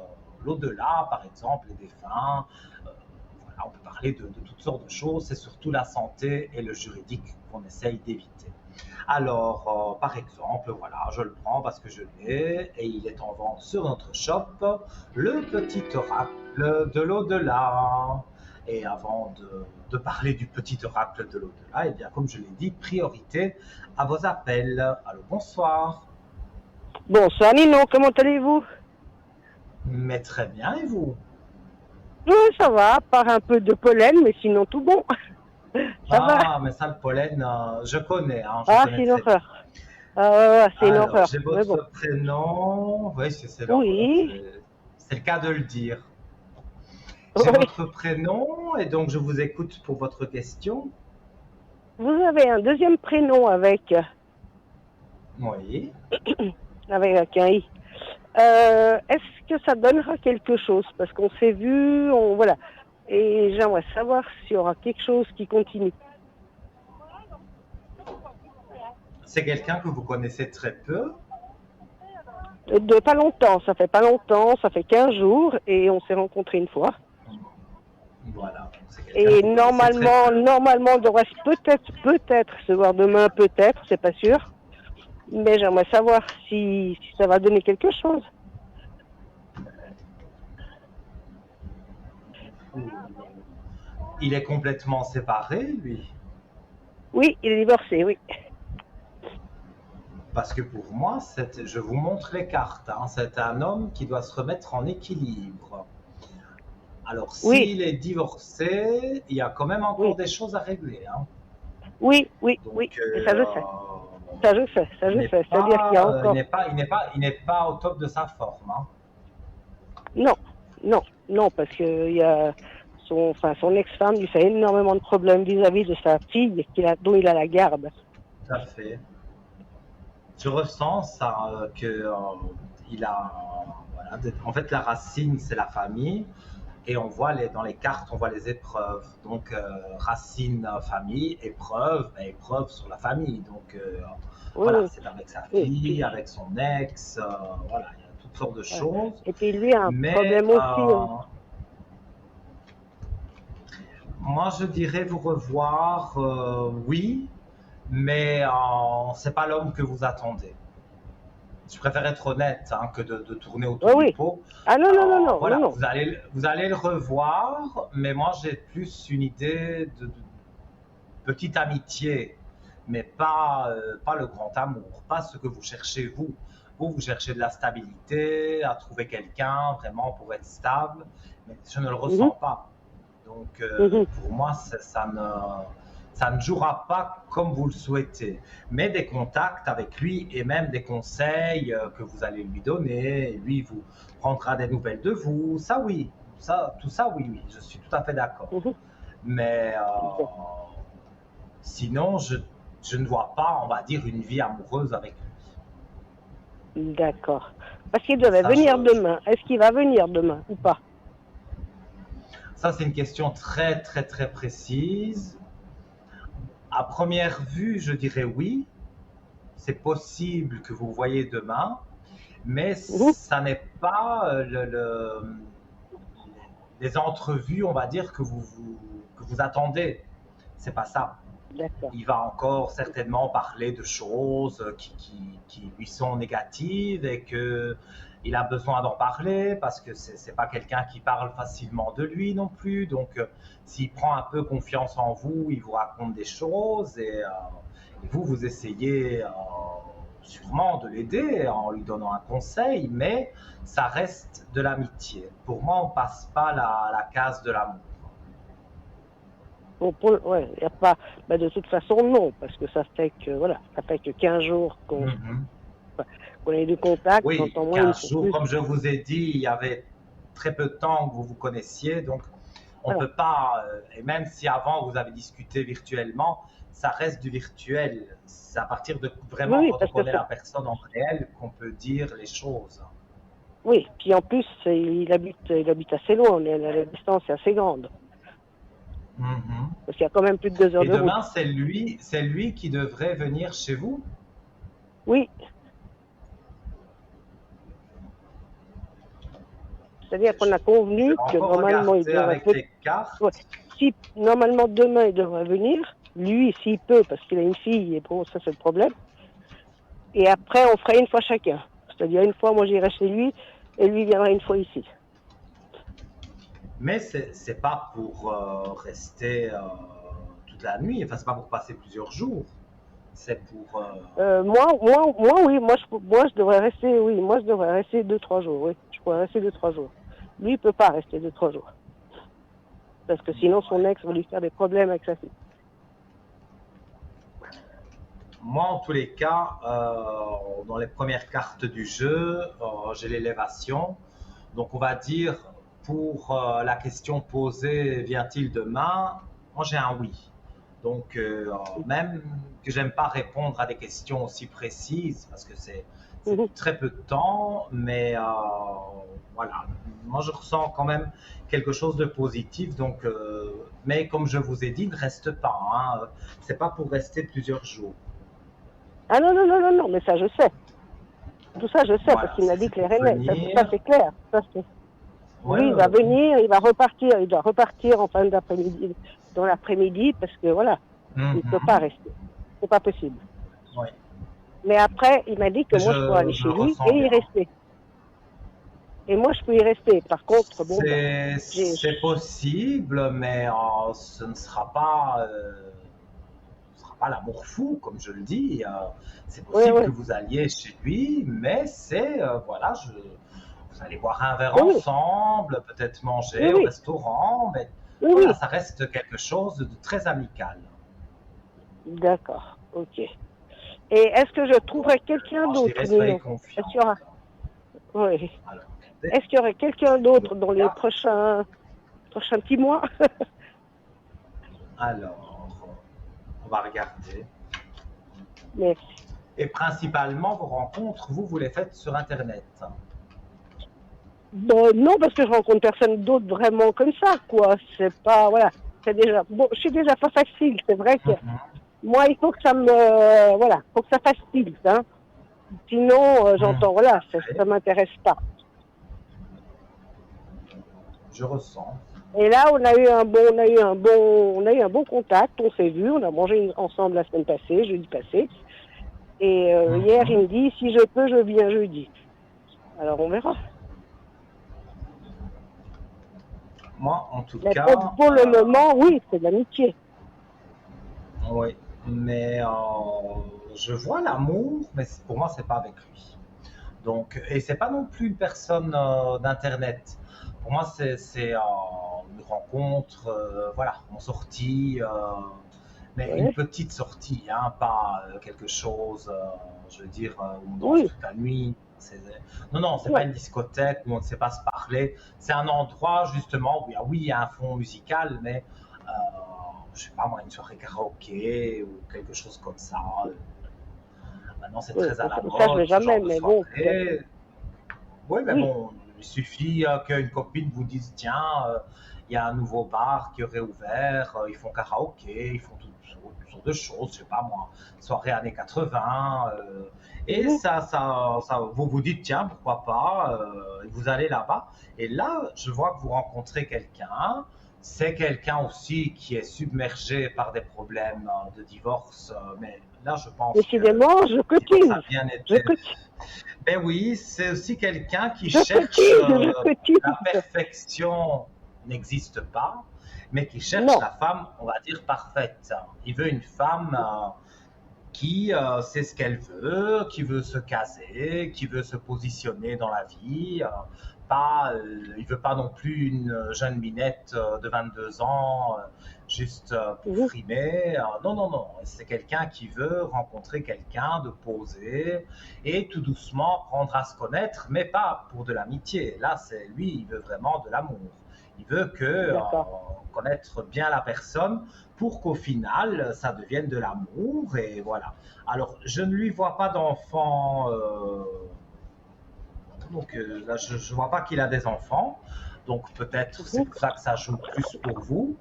l'au-delà par exemple, les défunts. Voilà, on peut parler de toutes sortes de choses, c'est surtout la santé et le juridique qu'on essaye d'éviter. Alors, par exemple, voilà, je le prends parce que je l'ai et il est en vente sur notre shop, le petit oracle de l'au-delà. Et avant de parler du petit oracle de l'au-delà, et bien, comme je l'ai dit, priorité à vos appels. Allô, bonsoir. Bonsoir Nino, comment allez-vous? Mais très bien, et vous? Oui, ça va, par un peu de pollen, mais sinon tout bon. Ça va. Mais ça, le pollen, je connais. Hein, c'est une horreur. C'est une horreur. J'ai votre prénom. Oui, c'est oui. C'est le cas de le dire. J'ai votre prénom et donc je vous écoute pour votre question. Vous avez un deuxième prénom avec. Oui. Avec un I. Est-ce que ça donnera quelque chose? Parce qu'on s'est vu, voilà. Et j'aimerais savoir s'il y aura quelque chose qui continue. C'est quelqu'un que vous connaissez très peu? De pas longtemps, ça fait pas longtemps, ça fait 15 jours et on s'est rencontrés une fois. Voilà. Et normalement, on devrait peut-être se voir demain, peut-être, c'est pas sûr. Mais j'aimerais savoir si ça va donner quelque chose. Il est complètement séparé, lui? Oui, il est divorcé, oui. Parce que pour moi, je vous montre les cartes, hein, c'est un homme qui doit se remettre en équilibre. Alors, s'il est divorcé, il y a quand même encore des choses à régler. Hein. Oui, donc, ça je sais. Ça je sais. C'est-à-dire qu'il y a encore... Il n'est pas au top de sa forme. Hein. Non, parce que il y a son ex-femme lui fait énormément de problèmes vis-à-vis de sa fille dont il a la garde. Tout à fait. Je ressens ça, il a... Voilà, en fait, la racine, c'est la famille. Et on voit dans les cartes, on voit les épreuves. Donc, racine, famille, épreuve sur la famille. Donc, voilà, c'est avec sa fille, avec son ex, voilà, il y a toutes sortes de choses. Et puis lui a un problème aussi. Moi, je dirais vous revoir, oui, mais c'est pas l'homme que vous attendez. Je préfère être honnête que de tourner autour du pot. Ah non. Voilà, non. Vous allez le revoir, mais moi j'ai plus une idée de petite amitié, mais pas le grand amour, pas ce que vous cherchez vous. Vous cherchez de la stabilité, à trouver quelqu'un vraiment pour être stable, mais je ne le ressens pas. Donc pour moi, ça ne jouera pas comme vous le souhaitez, mais des contacts avec lui et même des conseils que vous allez lui donner, et lui vous prendra des nouvelles de vous, ça oui, tout ça oui, je suis tout à fait d'accord. Mais sinon, je ne vois pas, on va dire, une vie amoureuse avec lui. D'accord. Parce qu'il devait Ça, venir demain. Est-ce qu'il va venir demain ou pas? ça, c'est une question très, très, très précise. À première vue, je dirais oui. C'est possible que vous voyez demain, mais Mhm. ça n'est pas les entrevues, on va dire, que vous attendez. C'est pas ça. D'accord. Il va encore certainement parler de choses qui lui sont négatives et que il a besoin d'en parler parce que c'est pas quelqu'un qui parle facilement de lui non plus. Donc, s'il prend un peu confiance en vous, il vous raconte des choses et vous, vous essayez sûrement de l'aider en lui donnant un conseil, mais ça reste de l'amitié. Pour moi, on passe pas la case de l'amour. Bon, ouais, y a pas. Bah, de toute façon, non, parce que ça fait que voilà, ça fait que 15 jours Mhm. qu'on a eu du contact, Oui, j'entends moins une 15 fois jours, plus. comme je vous ai dit, il y avait très peu de temps que vous vous connaissiez, donc on ne Voilà. peut pas, et même si avant vous avez discuté virtuellement, ça reste du virtuel. C'est à partir de Oui, vraiment oui, quand on parce que connaît ça. la personne en réel qu'on peut dire les choses. Oui, puis en plus, il habite assez loin, la distance est assez grande. Mhm. Parce qu'il y a quand même plus de 2 heures Et de route. demain, c'est lui qui devrait venir chez vous? Oui, c'est-à-dire qu'on a Je vais convenu que encore normalement il regarder devrait avec peut-être. les cartes. Ouais, si normalement demain il devrait venir, lui s'il peut, parce qu'il a une fille, et bon, ça c'est le problème. Et après on ferait une fois chacun. C'est-à-dire une fois moi j'irai chez lui et lui viendra une fois ici. Mais c'est pas pour rester toute la nuit, enfin, c'est pas pour passer plusieurs jours. C'est pour. Oui, moi je devrais rester, oui, moi je devrais rester 2-3 jours, oui. Je pourrais rester 2-3 jours. Lui, il peut pas rester 2-3 jours. Parce que sinon son Ouais. ex va lui faire des problèmes avec sa fille. Moi, en tous les cas, dans les premières cartes du jeu, j'ai l'élévation. Donc, on va dire, pour la question posée, vient-il demain? Moi, j'ai un oui. Donc, même que j'aime pas répondre à des questions aussi précises, parce que c'est Mhm. très peu de temps, mais voilà. Moi, je ressens quand même quelque chose de positif. Donc, mais comme je vous ai dit, ne reste pas. Hein. C'est pas pour rester plusieurs jours. Ah non, non, non, non, non, mais ça je sais. Tout ça je sais, parce Voilà, qu'il m'a dit c'est clair pour et net. Ça venir. c'est clair. Ça, Ouais, lui, il ouais, va ouais. venir, il va repartir, il doit repartir en fin d'après-midi, dans l'après-midi, parce que voilà, il ne peut pas Mhm. rester. C'est pas possible. Ouais. Mais après, il m'a dit que moi je pourrais aller Je chez le lui et ressens y bien. rester. Et moi je peux y rester. Par contre, bon ben, j'ai. C'est possible, mais ce sera pas l'amour fou, comme je le dis. C'est Oui, possible oui, que vous alliez chez lui, mais c'est, voilà, vous allez boire un verre oui, oui, ensemble, peut-être oui, manger au oui, restaurant, mais oui, voilà, oui. ça reste quelque chose de très amical. D'accord, ok. Et est-ce que je Donc, trouverai quelqu'un moi, je d'autre, dirais, soyez Nino? Est-ce qu'il y confiante. aura. Oui. Alors, Est-ce qu'il y aurait quelqu'un le d'autre dans les cas. prochains petits mois? Alors, on va regarder. Merci. Et principalement, vos rencontres, vous les faites sur Internet. Bon, non, parce que je rencontre personne d'autre vraiment comme ça, quoi. C'est pas, voilà. C'est déjà, bon, je suis déjà pas facile. C'est vrai que Mhm, moi, il faut que ça voilà, faut que ça facilite, hein. Sinon, mhm, j'entends, tout voilà, à fait. ça m'intéresse pas. Je ressens. Et là, on a eu un bon contact. On s'est vu, on a mangé ensemble la semaine passée, jeudi passé. Et hier, il Mhm. me dit, si je peux, je viens jeudi. Alors, on verra. Moi, en tout Mais cas, pour le moment, oui, c'est de l'amitié. oui. Mais je vois l'amour, mais pour moi, c'est pas avec lui. Donc, et c'est pas non plus une personne d'internet. Pour moi, c'est une rencontre, voilà, en sortie, mais une Ouais. petite sortie, hein, pas quelque chose, je veux dire, où on danse Oui, toute la nuit. Non, non, c'est pas non. une discothèque où on ne sait pas se parler. C'est un endroit justement où oui, il y a un fond musical, mais je sais pas moi, une soirée karaoké ou quelque chose comme ça. Maintenant, c'est Oui, très à la ça, je vais mode, ce jamais, genre de mais bon, peut-être. soirée. Oui, mais Oui, bon, il suffit qu'une copine vous dise, tiens, il y a un nouveau bar qui aurait ouvert, ils font karaoké, ils font toutes sortes de choses, je sais pas moi, soirée années 80, et mhm, vous vous dites, tiens, pourquoi pas, et vous allez là-bas, et là, je vois que vous rencontrez quelqu'un, c'est quelqu'un aussi qui est submergé par des problèmes de divorce, mais là, je pense que décidément, je le divorce a cotise. bien Je été. cotise. Ben oui, c'est aussi quelqu'un qui Je cherche, cotise, je la cotise. perfection n'existe pas, mais qui cherche Non. la femme, on va dire, parfaite. Il veut une femme qui sait ce qu'elle veut, qui veut se caser, qui veut se positionner dans la vie. Il veut pas non plus une jeune minette de 22 ans juste pour Mhm, frimer. Non, non, non. C'est quelqu'un qui veut rencontrer quelqu'un de posé et tout doucement apprendre à se connaître, mais pas pour de l'amitié. Là, c'est lui, il veut vraiment de l'amour. Il veut d'accord. connaître bien la personne pour qu'au final, ça devienne de l'amour. Et voilà. Alors, je ne lui vois pas d'enfant. Donc là, je ne vois pas qu'il a des enfants. Donc peut-être c'est Mhm. pour ça que ça joue plus pour vous.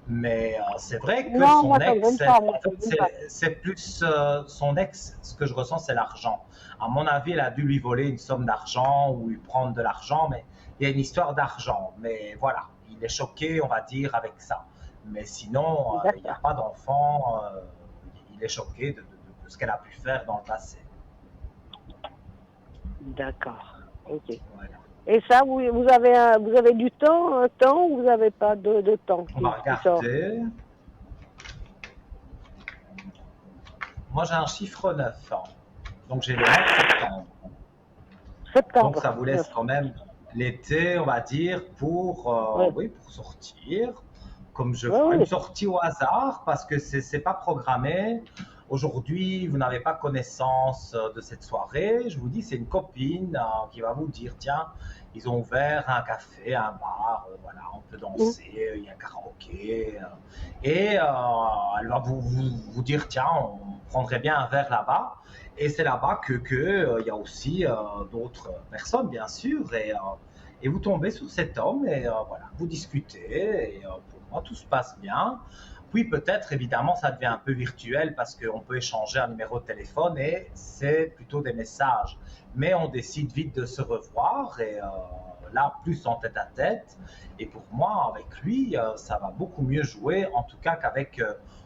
Mais c'est vrai que Non, son moi, ça me ex, donne pas, moi, en ça fait, me donne pas. c'est plus son ex, ce que je ressens, c'est l'argent. À mon avis, elle a dû lui voler une somme d'argent ou lui prendre de l'argent, mais il y a une histoire d'argent. Mais voilà, il est choqué, on va dire, avec ça. Mais sinon, il n'y a D'accord. pas d'enfant. Il est choqué de ce qu'elle a pu faire dans le passé. D'accord. Ok. Voilà. Et ça, vous avez du temps, un temps, ou vous n'avez pas de temps On va qui sort? regarder. Moi, j'ai un chiffre 9, hein. Donc j'ai le mois de septembre. Donc Septembre. ça vous laisse quand même l'été, on va dire, Oui. oui, pour sortir. Comme je Oui, vois, une oui. sortie au hasard, parce que c'est pas programmé. Aujourd'hui, vous n'avez pas connaissance de cette soirée. Je vous dis, c'est une copine qui va vous dire, tiens, ils ont ouvert un café, un bar, voilà, on peut Mhm. danser, il y a un karaoké. Et elle va vous dire, tiens, on prendrait bien un verre là-bas. Et c'est là-bas il y a aussi d'autres personnes, bien sûr, et vous tombez sur cet homme et voilà, vous discutez et pour moi tout se passe bien. Puis peut-être évidemment ça devient un peu virtuel parce qu'on peut échanger un numéro de téléphone et c'est plutôt des messages. Mais on décide vite de se revoir et là plus en tête à tête. Et pour moi avec lui ça va beaucoup mieux jouer en tout cas qu'avec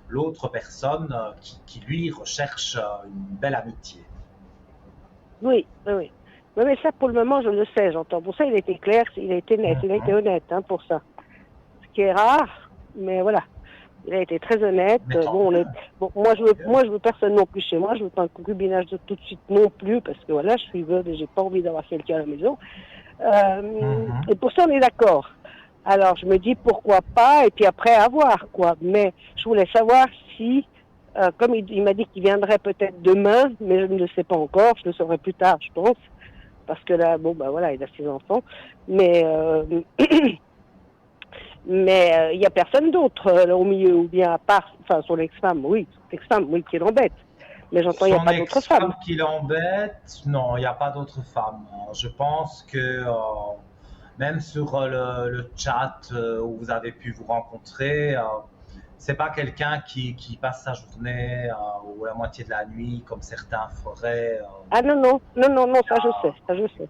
l'autre personne qui, lui recherche une belle amitié. Oui, oui, oui. Oui, mais ça, pour le moment, je le sais, j'entends. Pour ça, il a été clair, il a été net, il a été Mhm. honnête, hein, pour ça. Ce qui est rare, mais voilà. Il a été très honnête. Mais tant Bon, mieux, bon, tant mieux. moi, je veux personne non plus chez moi. Je veux pas un concubinage de tout de suite non plus, parce que voilà, je suis veuve et j'ai pas envie d'avoir quelqu'un à la maison. Et Mhm. pour ça, on est d'accord. Alors, je me dis pourquoi pas, et puis après, à voir, quoi. Mais je voulais savoir si, comme il m'a dit qu'il viendrait peut-être demain, mais je ne le sais pas encore, je le saurai plus tard, je pense, parce que là, bon, bah voilà, il a 6 enfants. Mais mais il y a personne d'autre au milieu, ou bien à part, enfin, son ex-femme, qui l'embête. Mais j'entends, il n'y a Son pas d'autre femme. ex-femme qui l'embête, non, il n'y a pas d'autre femme. Je pense que même sur le chat où vous avez pu vous rencontrer, c'est pas quelqu'un qui passe sa journée ou la moitié de la nuit comme certains feraient. Ah non, non, non, non, non, ça je sais, Euh, ça je sais.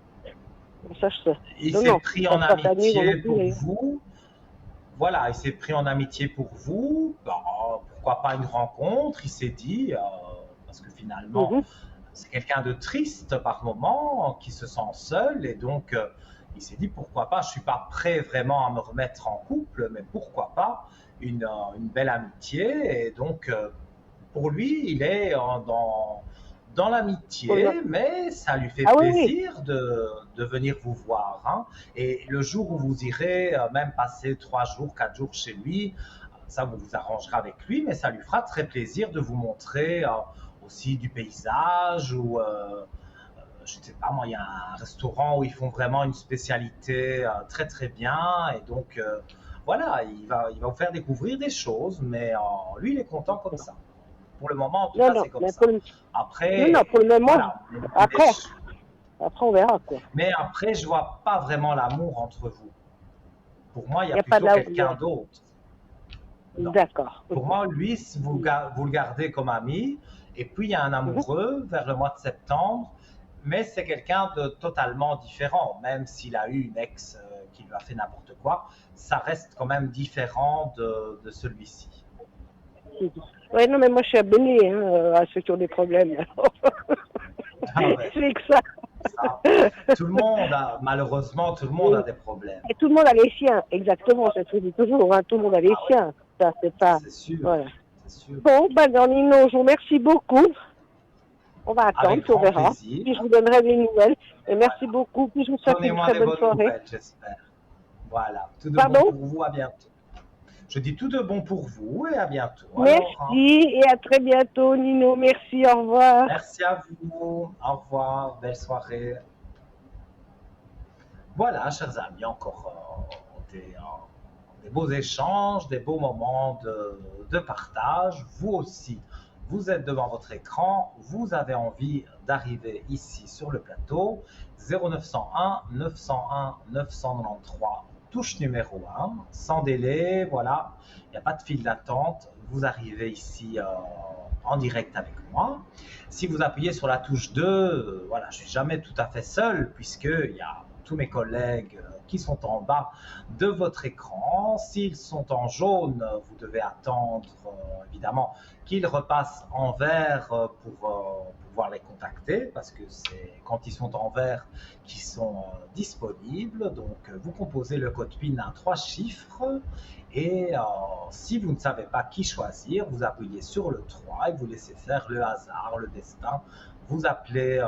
Ça je sais. il Non, s'est non, il pris en passe pas sa nuit, moi non amitié plus, pour d'ailleurs. vous. Voilà, il s'est pris en amitié pour vous. Bah, pourquoi pas une rencontre? Il s'est dit, parce que finalement, Mhm. c'est quelqu'un de triste par moment, qui se sent seul, et donc il s'est dit pourquoi pas. Je suis pas prêt vraiment à me remettre en couple, mais pourquoi pas une belle amitié. Et donc pour lui, il est dans l'amitié, mais ça lui fait Ah oui, oui. plaisir de venir vous voir, hein. Et le jour où vous irez même passer 3 jours, 4 jours chez lui, ça vous vous arrangerez avec lui, mais ça lui fera très plaisir de vous montrer aussi du paysage ou je ne sais pas moi, il y a un restaurant où ils font vraiment une spécialité très très bien et donc voilà, il va vous faire découvrir des choses, mais lui il est content comme ça. pour le moment, en tout Non, cas, non, c'est comme mais ça. pour le, Après, non, pour le moment, voilà. après, après, on verra, quoi. Mais après, je vois pas vraiment l'amour entre vous. Pour moi, il y Il a n'y a pas plutôt de quelqu'un d'autre. Non. D'accord. Pour moi, lui, si vous, vous le gardez comme ami, et puis il y a un amoureux vers le mois de septembre, mais c'est quelqu'un de totalement différent, même s'il a eu une ex qui lui a fait n'importe quoi, ça reste quand même différent de celui-ci. Oui, non, mais moi, je suis abonnée à ceux qui ont des problèmes. Ah ouais, C'est que ça. ça. Tout le monde a, malheureusement, tout le monde a des problèmes. Et tout le monde a les siens, exactement, ça se dit toujours, hein, tout le monde a les Ah ouais, siens. Ça, c'est pas. c'est sûr, Voilà. c'est sûr. Bon, ben, Nino, je vous remercie beaucoup. On va attendre, Avec puis on grand verra. plaisir. Puis je vous donnerai des nouvelles. Et merci Voilà. beaucoup. Puis je vous souhaite une Donnez-moi très des bonne bonnes soirée. nouvelles, j'espère. Voilà, tout de bon Pardon? pour vous, à bientôt. Je dis tout de bon pour vous et à bientôt. Merci Alors, hein. et à très bientôt, Nino. Merci, au revoir. Merci à vous. Au revoir. Belle soirée. Voilà, chers amis, encore des beaux échanges, des beaux moments de partage. Vous aussi, vous êtes devant votre écran, vous avez envie d'arriver ici sur le plateau. 0901 901 993, touche numéro 1, sans délai, voilà, il n'y a pas de file d'attente. Vous arrivez ici en direct avec moi. Si vous appuyez sur la touche 2, voilà, je ne suis jamais tout à fait seul, puisqu'il y a tous mes collègues qui sont en bas de votre écran. S'ils sont en jaune, vous devez attendre évidemment qu'ils repassent en vert pour pouvoir les contacter, parce que c'est quand ils sont en vert qu'ils sont disponibles. Donc vous composez le code PIN à 3 chiffres et si vous ne savez pas qui choisir, vous appuyez sur le 3 et vous laissez faire le hasard, le destin. Vous appelez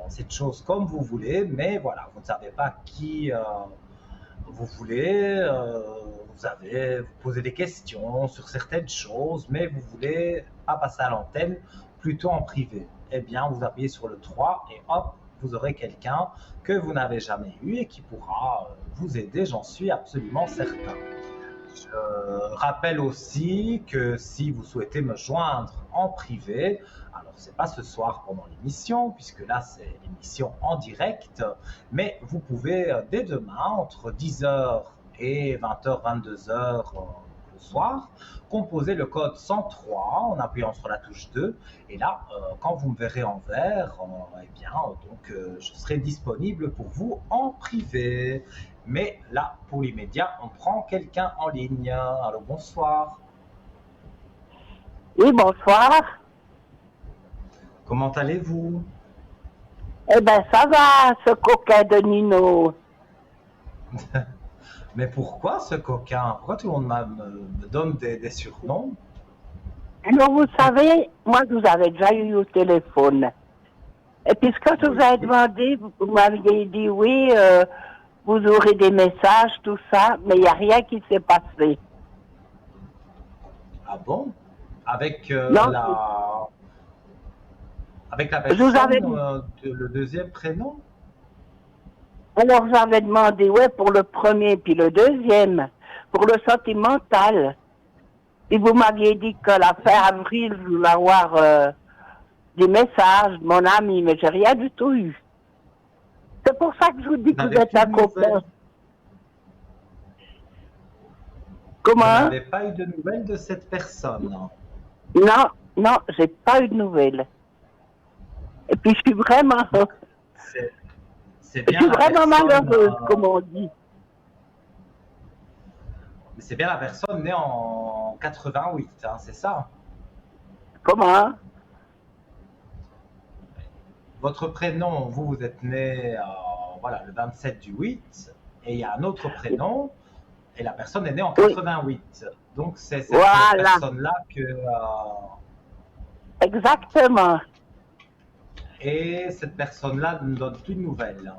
cette chose comme vous voulez, mais voilà, vous ne savez pas qui vous voulez. Vous posez des questions sur certaines choses, mais vous voulez pas passer à l'antenne, plutôt en privé. Eh bien, vous appuyez sur le 3 et hop, vous aurez quelqu'un que vous n'avez jamais eu et qui pourra vous aider, j'en suis absolument certain. Je rappelle aussi que si vous souhaitez me joindre en privé, alors c'est pas ce soir pendant l'émission, puisque là c'est l'émission en direct, mais vous pouvez dès demain entre 10h et 20h, 22h le soir, composer le code 103 en appuyant sur la touche 2, et là quand vous me verrez en vert, eh bien donc je serai disponible pour vous en privé. Mais là, pour l'immédiat, on prend quelqu'un en ligne. Alors, bonsoir. Oui, bonsoir. Comment allez-vous? Eh bien, ça va, ce coquin de Nino. Mais pourquoi ce coquin? Pourquoi tout le monde me donne des surnoms? Alors, vous savez, moi, je vous avais déjà eu au téléphone. Et puis, quand je vous avez demandé, vous m'aviez dit oui, vous aurez des messages, tout ça, mais il n'y a rien qui s'est passé. Ah bon? Avec Non, avec la je vous avais... personne le deuxième prénom? Alors, j'avais demandé, ouais, pour le premier, puis le deuxième, pour le sentimental. Et vous m'aviez dit que la fin avril, je voulais avoir des messages de mon ami, mais j'ai rien du tout eu. C'est pour ça que je vous dis que vous êtes un copain. Comment? Vous n'avez pas eu de nouvelles de cette personne? Non, non, j'ai pas eu de nouvelles. Et puis je suis vraiment... C'est bien je suis vraiment personne, malheureuse, comme on dit. Mais c'est bien la personne née en 88, hein, c'est ça? Comment? Votre prénom, vous êtes né voilà, le 27 du 8, et il y a un autre prénom, et la personne est née en 88. Donc c'est cette personne-là que... Exactement. Et cette personne-là ne donne plus de nouvelles.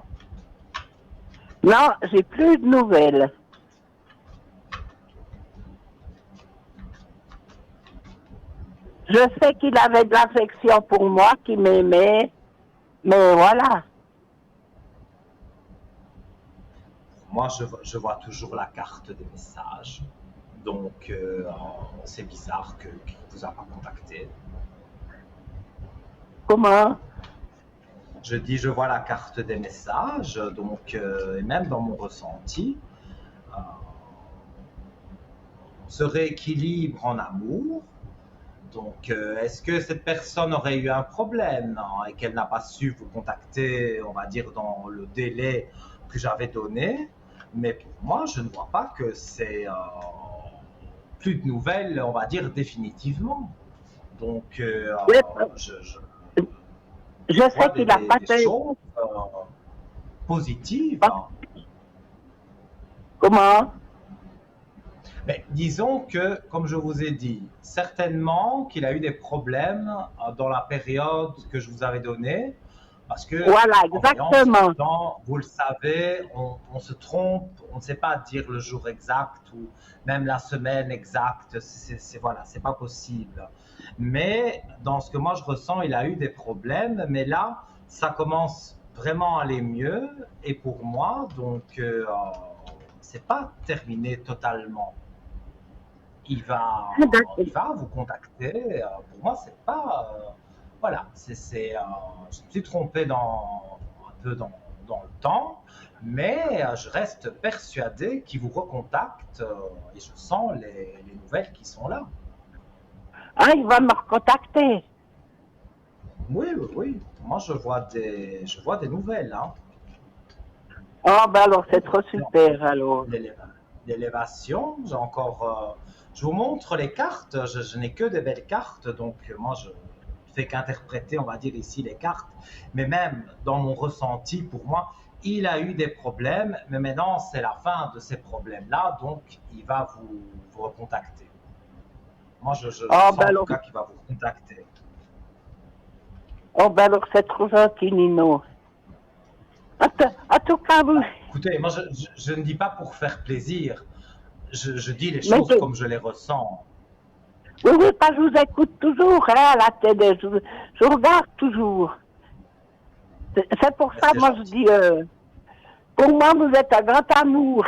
Non, j'ai plus de nouvelles. Je sais qu'il avait de l'affection pour moi, qu'il m'aimait, mais voilà. Moi, je vois toujours la carte des messages. Donc, c'est bizarre qu'il ne vous a pas contacté. Comment? Je dis, je vois la carte des messages, donc, et même dans mon ressenti, on se rééquilibre en amour. Donc, est-ce que cette personne aurait eu un problème et qu'elle n'a pas su vous contacter, on va dire, dans le délai que j'avais donné? Mais pour moi, je ne vois pas que c'est plus de nouvelles, on va dire, définitivement. Donc, Oui, je je vois sais qu'il n'a pas des fait. choses positives. Comment? Mais disons que, comme je vous ai dit, certainement qu'il a eu des problèmes dans la période que je vous avais donnée, parce que Voilà, en voyant ce exactement. temps, vous le savez, on se trompe, on ne sait pas dire le jour exact ou même la semaine exacte, voilà, c'est pas possible. Mais dans ce que moi je ressens, il a eu des problèmes, mais là, ça commence vraiment à aller mieux, et pour moi, donc, c'est pas terminé totalement. Ah, d'accord. Il va vous contacter. Pour moi, c'est pas. Voilà, je me suis trompé un peu dans le temps, mais je reste persuadé qu'il vous recontacte et je sens les nouvelles qui sont là. Ah, il va me recontacter. Oui, oui, oui. Moi, je vois des nouvelles. Hein. Oh, ben alors c'est trop super alors. L'élévation, j'ai encore. Je vous montre les cartes. Je n'ai que des belles cartes, donc moi je fais qu'interpréter, on va dire ici les cartes. Mais même dans mon ressenti, pour moi, il a eu des problèmes, mais maintenant c'est la fin de ces problèmes-là, donc il va vous recontacter. Moi, je Oh, sens ben en tout alors, cas qu'il va vous contacter. oh, ben alors c'est trop gentil, Nino. En tout cas, vous. Écoutez, moi je ne dis pas pour faire plaisir, je dis les Mais choses comme je les ressens. oui, oui, pas je vous écoute toujours, hein, à la télé. Je regarde toujours. C'est pour Mais ça, c'est moi, je gentil. dis, pour moi, vous êtes un grand amour.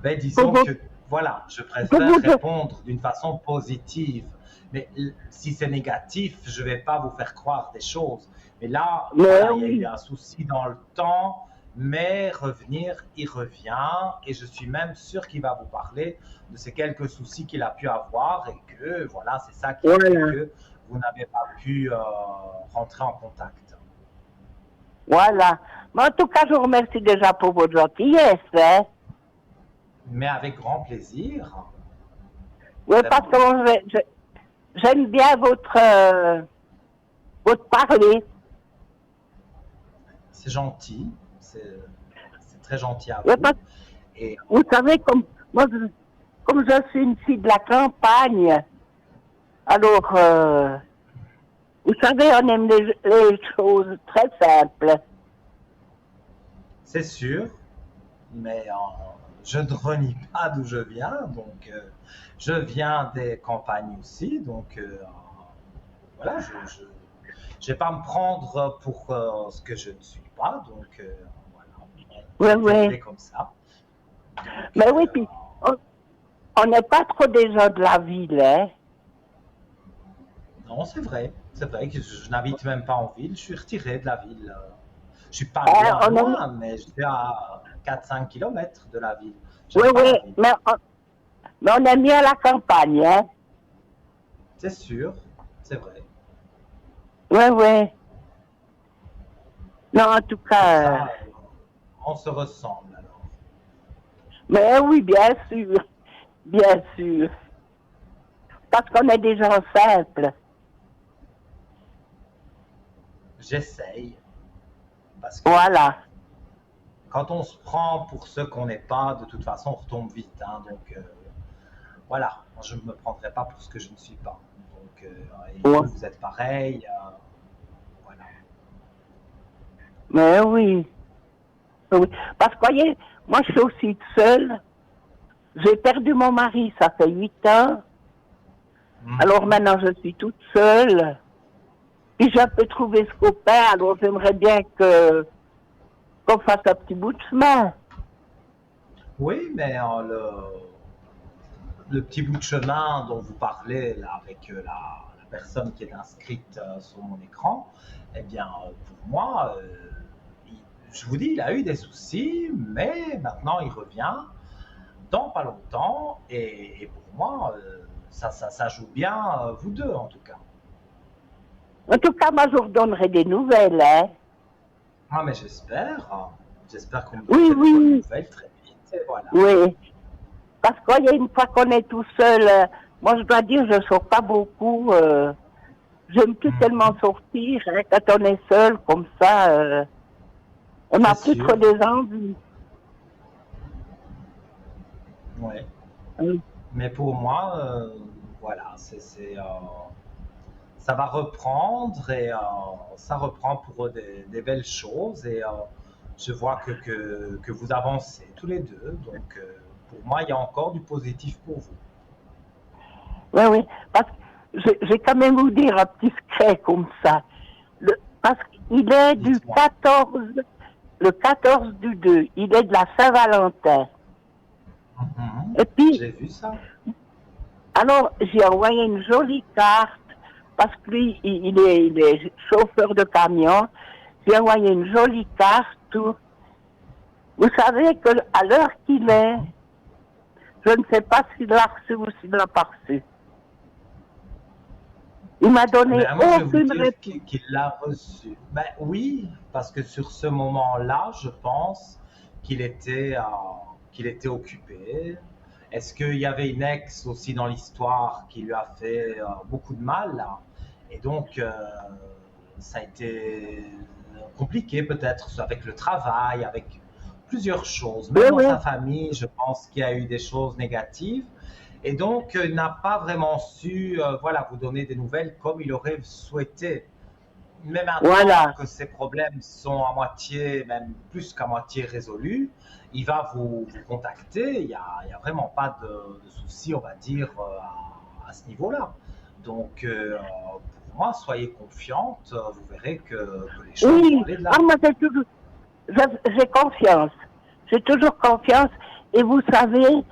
Ben, Pour disons vous, que, voilà, je pour préfère vous deux. répondre d'une façon positive. Mais si c'est négatif, je ne vais pas vous faire croire des choses. Mais là, Mais voilà, il y a eu oui, un souci dans le temps, mais revenir, il revient. Et je suis même sûr qu'il va vous parler de ces quelques soucis qu'il a pu avoir et que, voilà, c'est ça qui fait voilà, que vous n'avez pas pu rentrer en contact. voilà. Mais en tout cas, je vous remercie déjà pour votre gentillesse, hein. Mais avec grand plaisir, Oui, parce que vraiment. moi, j'aime bien votre parler. C'est gentil, c'est très gentil à Oui, vous. parce que Et vous savez, comme je suis une fille de la campagne, alors, vous savez, on aime les choses très simples. c'est sûr, mais je ne renie pas d'où je viens. Donc, je viens des campagnes aussi. Donc, voilà, je ne vais pas me prendre pour ce que je ne suis pas. Donc, voilà, Oui, j'ai été oui. élevé comme ça. Donc, Mais oui, puis on n'est pas trop des gens de la ville, hein. non, c'est vrai. C'est vrai que je n'habite même pas en ville. Je suis retiré de la ville. Je suis pas Hein, loin, on aime, loin, mais je suis à 4-5 kilomètres de la ville. oui, J'aime pas oui, la ville. mais on aime bien la campagne, hein. C'est sûr, c'est vrai. Oui, oui. Non, en tout Pour cas, ça, on se ressemble alors. mais oui, bien sûr, bien sûr. Parce qu'on est des gens simples. J'essaye, parce que Voilà. quand on se prend pour ce qu'on n'est pas, de toute façon, on retombe vite. Hein, donc voilà, je ne me prendrai pas pour ce que je ne suis pas. Donc, et Ouais. vous, vous êtes pareil. Voilà. Mais oui. Oui. Parce que, voyez, moi, je suis aussi seule. J'ai perdu mon mari, ça fait 8 ans. Alors maintenant, je suis toute seule. Puis j'ai un peu trouvé ce copain, alors j'aimerais bien qu'on fasse un petit bout de chemin. Oui, mais le petit bout de chemin dont vous parlez là, avec la personne qui est inscrite sur mon écran, eh bien, pour moi, je vous dis, il a eu des soucis, mais maintenant il revient dans pas longtemps, et pour moi, ça joue bien, vous deux en tout cas. En tout cas, moi, je vous donnerai des nouvelles, hein. Ah, mais j'espère qu'on me Oui, donnera oui. des bonnes nouvelles très vite, et voilà. Oui. Parce qu'il y a une fois qu'on est tout seul, moi, je dois dire, je ne sors pas beaucoup. J'aime plus tellement sortir, hein, quand on est seul, comme ça, on n'a C'est plus sûr. trop des envies. Ouais. Oui. Mais pour moi, voilà, ça va reprendre, et ça reprend pour eux des belles choses, et je vois que vous avancez tous les deux, donc pour moi, il y a encore du positif pour vous. Oui, oui. Parce que je vais quand même vous dire un petit secret comme ça. Parce qu'il est du Dites-moi. 14 du 2, il est de la Saint-Valentin. Mhm. Et puis, J'ai vu ça. alors, j'ai envoyé une jolie carte, parce que lui, il est chauffeur de camion. J'ai envoyé une jolie carte. Tout. Vous savez que à l'heure qu'il est, je ne sais pas s'il l'a reçu ou s'il ne l'a pas reçu. Il m'a donné Mais moi, je vais vous aucune dire réponse. qu'il l'a reçu. Ben oui, parce que sur ce moment-là, je pense qu'il était occupé. Est-ce qu'il y avait une ex aussi dans l'histoire qui lui a fait beaucoup de mal là? Et donc, ça a été compliqué peut-être avec le travail, avec plusieurs choses. Oui, Même dans oui. sa famille, je pense qu'il y a eu des choses négatives. Et donc, il n'a pas vraiment su voilà, vous donner des nouvelles comme il aurait souhaité. Mais maintenant Voilà. que ces problèmes sont à moitié, même plus qu'à moitié résolus, il va vous contacter. Il y a vraiment pas de souci, on va dire, à ce niveau-là. Donc, pour moi, soyez confiante, vous verrez que les choses vont Oui, aller de ah, l'avant. moi j'ai confiance. J'ai toujours confiance. Et vous savez,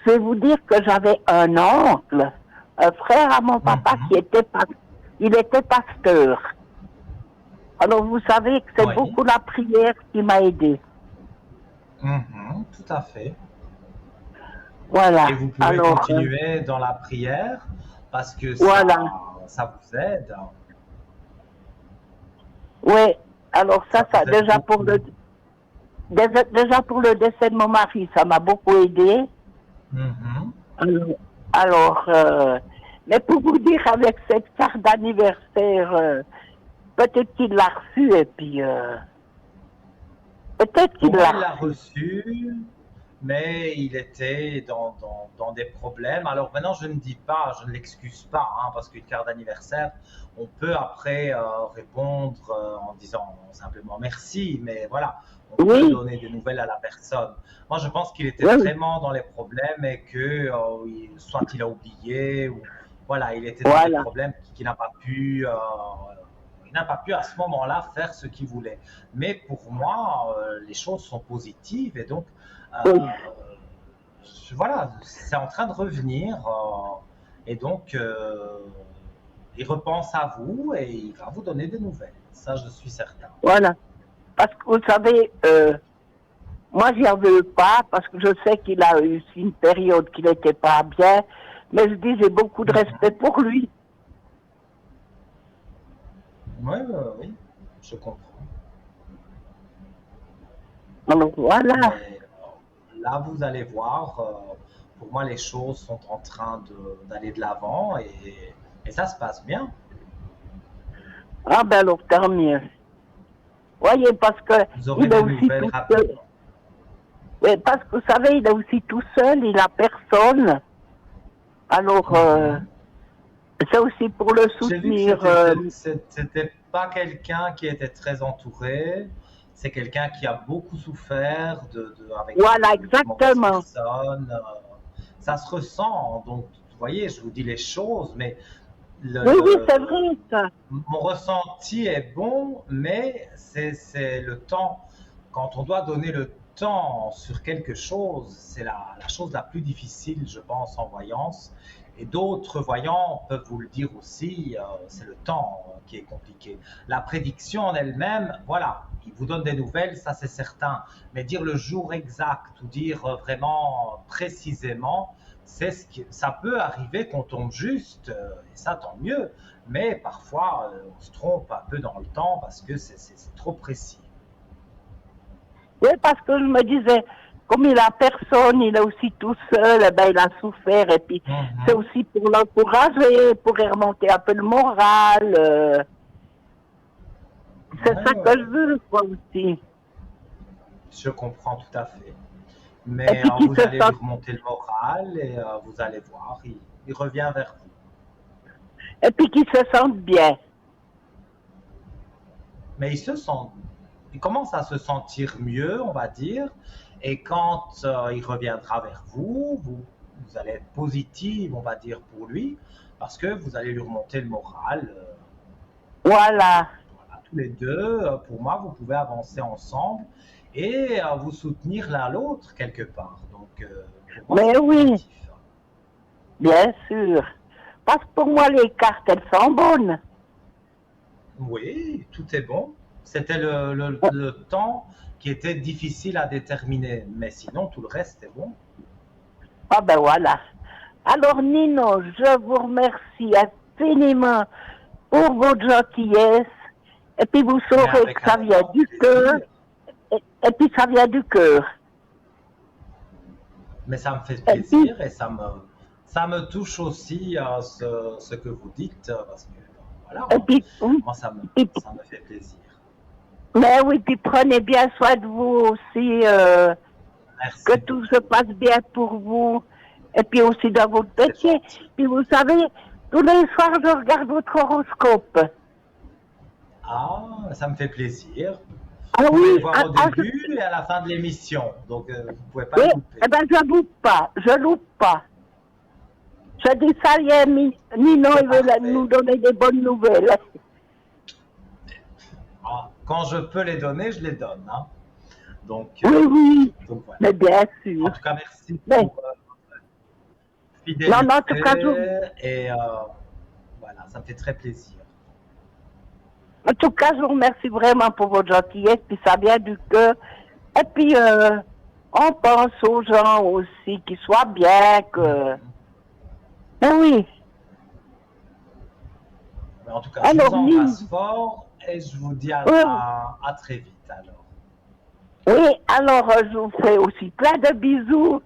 je vais vous dire que j'avais un oncle, un frère à mon papa Mhm. qui il était pasteur. Alors vous savez que c'est Oui. beaucoup la prière qui m'a aidé. Mhm, tout à fait. Voilà. Et vous pouvez Alors, continuer dans la prière parce que voilà. ça vous aide. Oui. Alors Ça ça, vous aide déjà pour beaucoup. déjà pour le décès de mon mari, ça m'a beaucoup aidé. Mhm. Alors, mais pour vous dire, avec cette carte d'anniversaire, peut-être qu'il l'a reçue et puis peut-être Pour qu'il moi, l'a il l'a reçue. reçu, mais il était dans des problèmes. Alors maintenant, je ne dis pas, je ne l'excuse pas, hein, parce qu'une carte d'anniversaire, on peut après répondre en disant simplement merci, mais voilà, on peut Oui, donner des nouvelles à la personne. Moi, je pense qu'il était oui, vraiment dans les problèmes, et que soit il a oublié, ou voilà, il était dans des voilà. problèmes qu'il n'a pas pu. Il n'a pas pu à ce moment-là faire ce qu'il voulait. Mais pour moi, les choses sont positives, et donc Oui, voilà, c'est en train de revenir, et donc il repense à vous et il va vous donner des nouvelles. Ça, je suis certain. voilà. Parce que vous savez, moi j'y en veux pas parce que je sais qu'il a eu une période qui n'était pas bien, mais je dis j'ai beaucoup de respect pour lui. Oui, oui, oui, je comprends. Alors voilà, Mais là, vous allez voir, pour moi, les choses sont en train d'aller de l'avant, et ça se passe bien. ah ben alors tant mieux. Voyez, parce que Vous aurez il est des aussi nouvelles tout seul. rapidement. Oui, parce que vous savez, il est aussi tout seul, il a personne. Alors, Mhm. c'est aussi pour le J'ai vu que soutenir. c'était pas quelqu'un qui était très entouré. C'est quelqu'un qui a beaucoup souffert avec Voilà, de mauvaises exactement. personnes. Ça se ressent. Donc, vous voyez, je vous dis les choses, mais Oui, oui, c'est vrai ça. mon ressenti est bon, mais c'est le temps. Quand on doit donner temps sur quelque chose, c'est la chose la plus difficile, je pense, en voyance. Et d'autres voyants peuvent vous le dire aussi, c'est le temps qui est compliqué. La prédiction en elle-même, voilà, il vous donne des nouvelles, ça c'est certain. Mais dire le jour exact ou dire vraiment précisément, ça peut arriver qu'on tombe juste, et ça tant mieux. Mais parfois, on se trompe un peu dans le temps parce que c'est trop précis. Oui, parce que je me disais, comme il a personne, il est aussi tout seul, eh ben, il a souffert. Et puis, c'est Mhm. aussi pour l'encourager, pour y remonter un peu le moral. C'est Ouais, ça ouais, que je ouais. veux, quoi, aussi. Je comprends tout à fait. Et Mais puis qu'il vous se allez lui sente, remonter le moral et vous allez voir, il revient vers vous. et puis qu'il se sente bien. Mais il commence à se sentir mieux, on va dire. Et quand il reviendra vers vous allez être positive, on va dire, pour lui, parce que vous allez lui remonter le moral. Voilà. Voilà, tous les deux, pour moi, vous pouvez avancer ensemble et vous soutenir l'un l'autre quelque part. Donc, pour moi, Mais c'est oui, positif. bien sûr. Parce que pour moi, les cartes, elles sont bonnes. Oui, tout est bon. C'était le temps qui était difficile à déterminer, mais sinon, tout le reste est bon. Ah ben voilà. Alors Nino, je vous remercie infiniment pour votre gentillesse. Et puis vous Mais saurez que avec ça un vient grand du cœur. plaisir. Et puis ça vient du cœur. Mais ça me fait Et puis, plaisir et ça me touche aussi ce que vous dites, parce que voilà, et puis, moi, et puis- ça me fait plaisir. mais oui, puis prenez bien soin de vous aussi, que Merci tout se beaucoup. passe bien pour vous. Et puis aussi dans votre C'est métier. gentil. Puis vous savez, tous les soirs, je regarde votre horoscope. Ah, ça me fait plaisir. Ah Vous pouvez le oui, voir au début et à la fin de l'émission, donc vous ne pouvez pas oui, le eh louper. ben je loupe pas. Je dis ça y est, Nino, C'est il veut parfait. nous donner des bonnes nouvelles. Ah, quand je peux les donner, je les donne, hein. Donc, Oui, oui, voilà. mais bien En sûr. tout cas, merci Mais, pour votre non, non, en tout cas, fidélité et voilà, ça me fait très plaisir. je vous remercie vraiment pour votre gentillesse, puis ça vient du cœur. Et puis, on pense aux gens aussi, qu'ils soient bien, que... Mhm. Mais oui. Mais en tout cas, je vous Alors, Nino, embrasse fort et je vous dis oui, à très vite alors. oui, alors je vous fais aussi plein de bisous.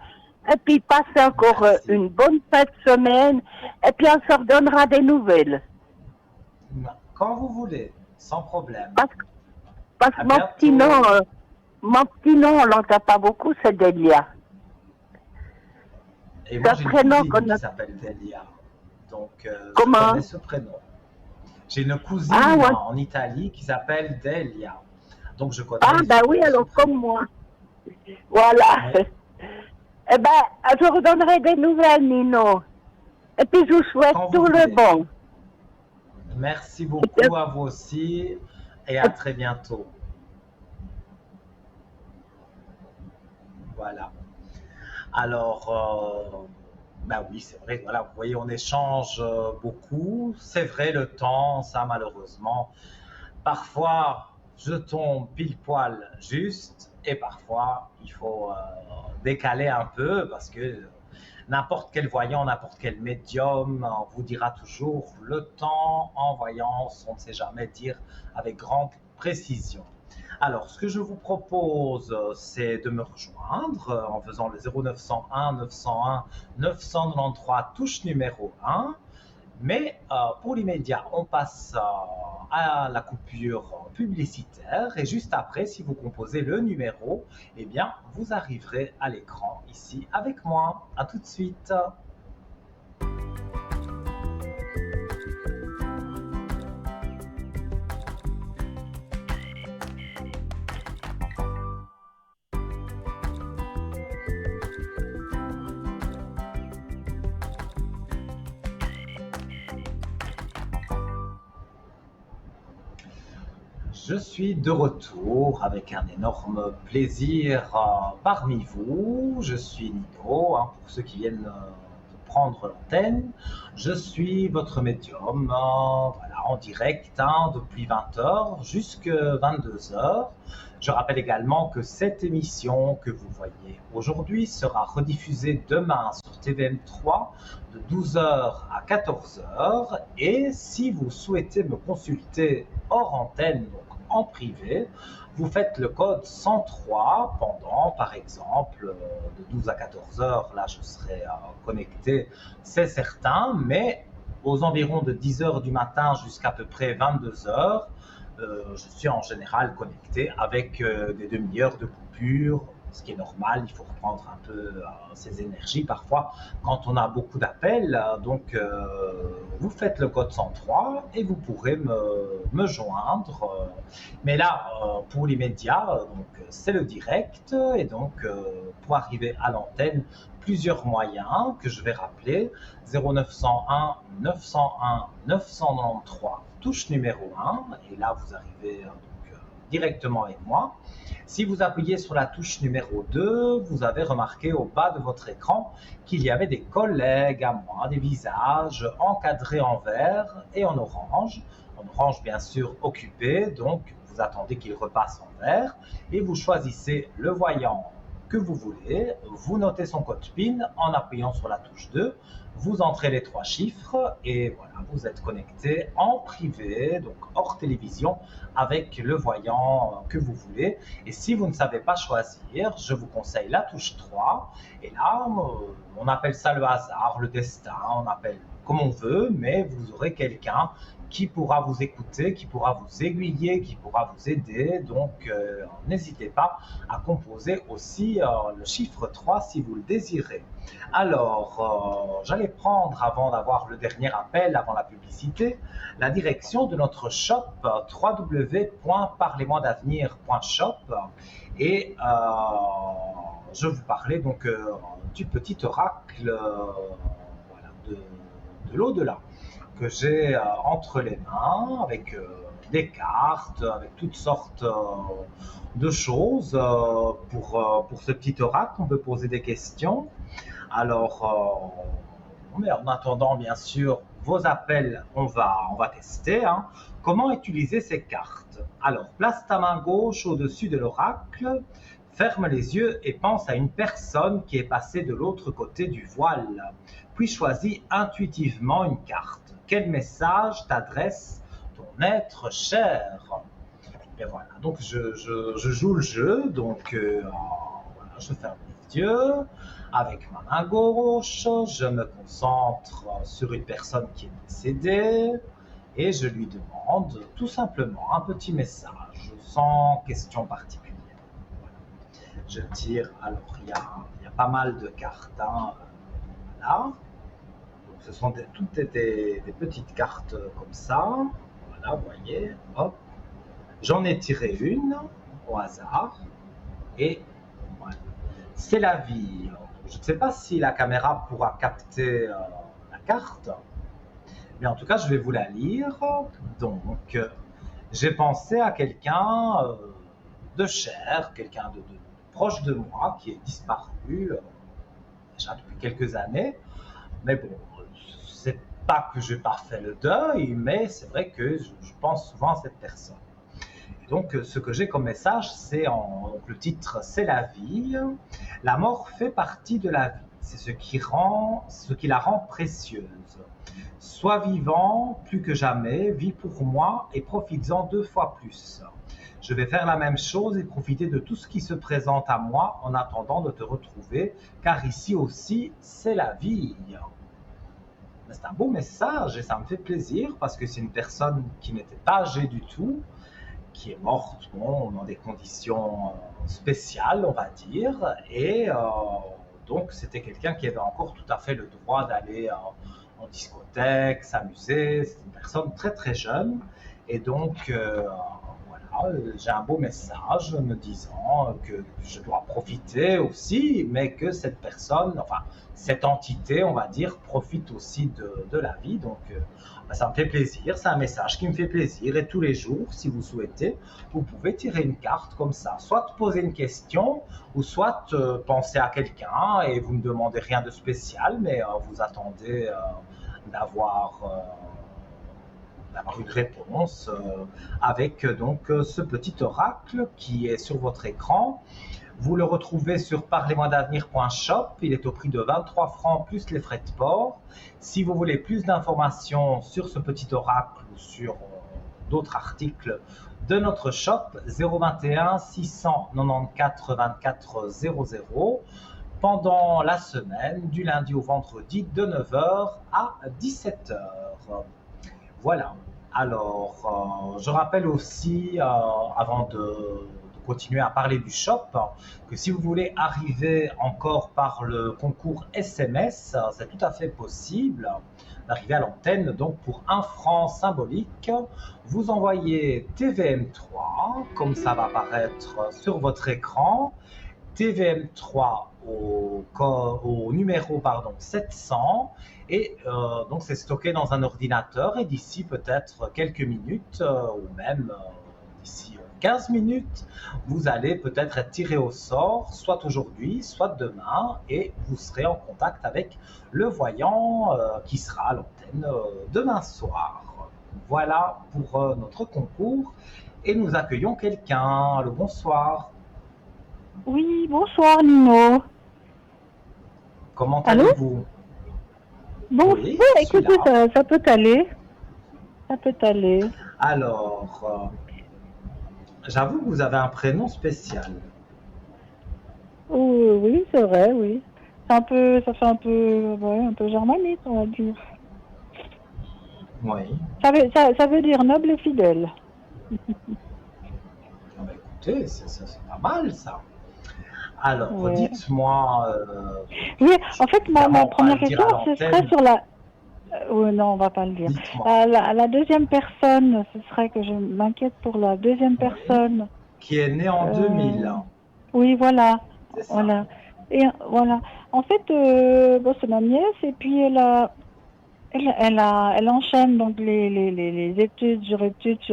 Et puis, passez encore Merci. une bonne fin de semaine. Et puis, on se redonnera des nouvelles. Quand vous voulez, sans problème. Parce, parce À que bientôt. mon petit nom, on l'entend pas beaucoup, c'est Delia. Et C'est moi, un j'ai une prénom cousine qu'on qui a. s'appelle Delia. Donc, je Comment? connais ce prénom. J'ai une Ah, cousine ouais. en Italie qui s'appelle Delia. Donc, je Ah, connais ben oui, ce alors comme prénom. moi. Voilà. Oui, Eh ben, je vous donnerai des nouvelles, Nino. Et puis, je vous souhaite quand vous tout le voulez. bon. Merci Et puis, beaucoup à vous aussi et à très bientôt. Voilà. Alors, bah oui, c'est vrai, voilà, vous voyez, on échange beaucoup. C'est vrai, le temps, ça, malheureusement. Parfois, je tombe pile poil juste et parfois, il faut décaler un peu parce que n'importe quel voyant, n'importe quel médium vous dira toujours le temps en voyance, on ne sait jamais dire avec grande précision. Alors, ce que je vous propose, c'est de me rejoindre en faisant le 0901 901 993 touche numéro 1. Mais pour l'immédiat, on passe à la coupure publicitaire et juste après, si vous composez le numéro, eh bien, vous arriverez à l'écran ici avec moi. À tout de suite. Je suis de retour avec un énorme plaisir parmi vous. Je suis Nico, hein, pour ceux qui viennent de prendre l'antenne. Je suis votre médium voilà, en direct depuis 20h jusqu'à 22h. Je rappelle également que cette émission que vous voyez aujourd'hui sera rediffusée demain sur TVM3 de 12h à 14h. Et si vous souhaitez me consulter hors antenne, donc en privé, vous faites le code 103 pendant, par exemple, de 12 à 14 heures. Là, je serai connecté, c'est certain, mais aux environs de 10 heures du matin jusqu'à peu près 22 heures, je suis en général connecté avec des demi-heures de coupure, ce qui est normal. Il faut reprendre un peu ses énergies parfois quand on a beaucoup d'appels. Donc, vous faites le code 103 et vous pourrez me joindre. Mais là, pour l'immédiat, c'est le direct. Et donc, pour arriver à l'antenne, plusieurs moyens que je vais rappeler. 0901 901 993, touche numéro 1. Et là, vous arrivez directement avec moi. Si vous appuyez sur la touche numéro 2, vous avez remarqué au bas de votre écran qu'il y avait des collègues à moi, des visages encadrés en vert et en orange. En orange, bien sûr, occupé, donc vous attendez qu'il repasse en vert et vous choisissez le voyant que vous voulez. Vous notez son code PIN en appuyant sur la touche 2. Vous entrez les 3 chiffres et voilà, vous êtes connecté en privé, donc hors télévision, avec le voyant que vous voulez. Et si vous ne savez pas choisir, je vous conseille la touche 3. Et là, on appelle ça le hasard, le destin, on appelle comme on veut, mais vous aurez quelqu'un qui pourra vous écouter, qui pourra vous aiguiller, qui pourra vous aider. Donc, n'hésitez pas à composer aussi le chiffre 3 si vous le désirez. Alors, j'allais prendre, avant d'avoir le dernier appel, avant la publicité, la direction de notre shop www.parlez-moi-d'avenir.shop et je vous parlais donc du petit oracle voilà, de l'au-delà que j'ai entre les mains avec des cartes, avec toutes sortes de choses. Pour ce petit oracle, on peut poser des questions. Alors, mais en attendant, bien sûr, vos appels, on va tester. Hein. Comment utiliser ces cartes? Alors, place ta main gauche au-dessus de l'oracle, ferme les yeux et pense à une personne qui est passée de l'autre côté du voile. Puis choisis intuitivement une carte. Quel message t'adresse ton être cher? Et voilà, donc je joue le jeu, donc voilà, je ferme les yeux. Avec ma main gauche, je me concentre sur une personne qui est décédée et je lui demande tout simplement un petit message sans question particulière. Voilà. Je tire, alors il y a pas mal de cartes, hein, voilà. Donc, ce sont toutes des petites cartes comme ça, voilà, vous voyez, hop. J'en ai tiré une au hasard et voilà. C'est la vie. Je ne sais pas si la caméra pourra capter la carte, mais en tout cas, je vais vous la lire. Donc, j'ai pensé à quelqu'un de cher, quelqu'un de proche de moi qui est disparu déjà depuis quelques années. Mais bon, c'est pas que je n'ai pas fait le deuil, mais c'est vrai que je pense souvent à cette personne. Donc, ce que j'ai comme message, donc le titre, c'est la vie. La mort fait partie de la vie. C'est ce qui la rend précieuse. Sois vivant plus que jamais, vis pour moi et profites-en 2 fois plus. Je vais faire la même chose et profiter de tout ce qui se présente à moi en attendant de te retrouver, car ici aussi, c'est la vie. C'est un beau message et ça me fait plaisir parce que c'est une personne qui n'était pas âgée du tout, qui est morte dans des conditions spéciales, on va dire, et donc c'était quelqu'un qui avait encore tout à fait le droit d'aller en discothèque, s'amuser. C'est une personne très très jeune, et donc voilà, j'ai un beau message me disant que je dois profiter aussi, mais que cette personne, enfin cette entité, on va dire, profite aussi de la vie. Donc ça me fait plaisir, c'est un message qui me fait plaisir. Et tous les jours, si vous souhaitez, vous pouvez tirer une carte comme ça, soit poser une question, ou soit penser à quelqu'un et vous ne demandez rien de spécial, mais vous attendez d'avoir une réponse avec donc ce petit oracle qui est sur votre écran. Vous le retrouvez sur parlez-moi-d'avenir.shop. Il est au prix de 23 francs plus les frais de port. Si vous voulez plus d'informations sur ce petit oracle ou sur d'autres articles de notre shop, 021 694 24 00 pendant la semaine, du lundi au vendredi, de 9h à 17h. Voilà. Alors, je rappelle aussi, avant de continuer à parler du shop, que si vous voulez arriver encore par le concours SMS, c'est tout à fait possible d'arriver à l'antenne. Donc, pour 1 franc symbolique, vous envoyez TVM3, comme ça va apparaître sur votre écran, TVM3 au numéro 700 et donc c'est stocké dans un ordinateur et d'ici peut-être quelques minutes ou même d'ici 15 minutes, vous allez peut-être être tiré au sort, soit aujourd'hui, soit demain, et vous serez en contact avec le voyant qui sera à l'antenne demain soir. Voilà pour notre concours et nous accueillons quelqu'un. Allô, bonsoir. Oui, bonsoir Nino. Comment Allô? allez-vous? Bon, Oui, ouais, je suis écoutez, là. ça peut aller. Ça peut aller. Alors, j'avoue que vous avez un prénom spécial. Oh, oui, c'est vrai, oui. Ça fait un peu, ouais, un peu germanique, on va dire. Oui. Ça veut dire noble et fidèle. Ah bah écoutez, c'est pas mal ça. Alors, Ouais. dites-moi. Oui, en fait, ma évidemment, on va première le dire question, à ce serait l'antenne. sur la... oui, non, on va pas le dire. Dites-moi. La deuxième personne, ce serait que je m'inquiète pour la deuxième Oui. personne. Qui est né en 2000. Oui, voilà. C'est ça. Voilà. Et voilà. En fait, bon, c'est ma nièce et puis elle enchaîne donc les études sur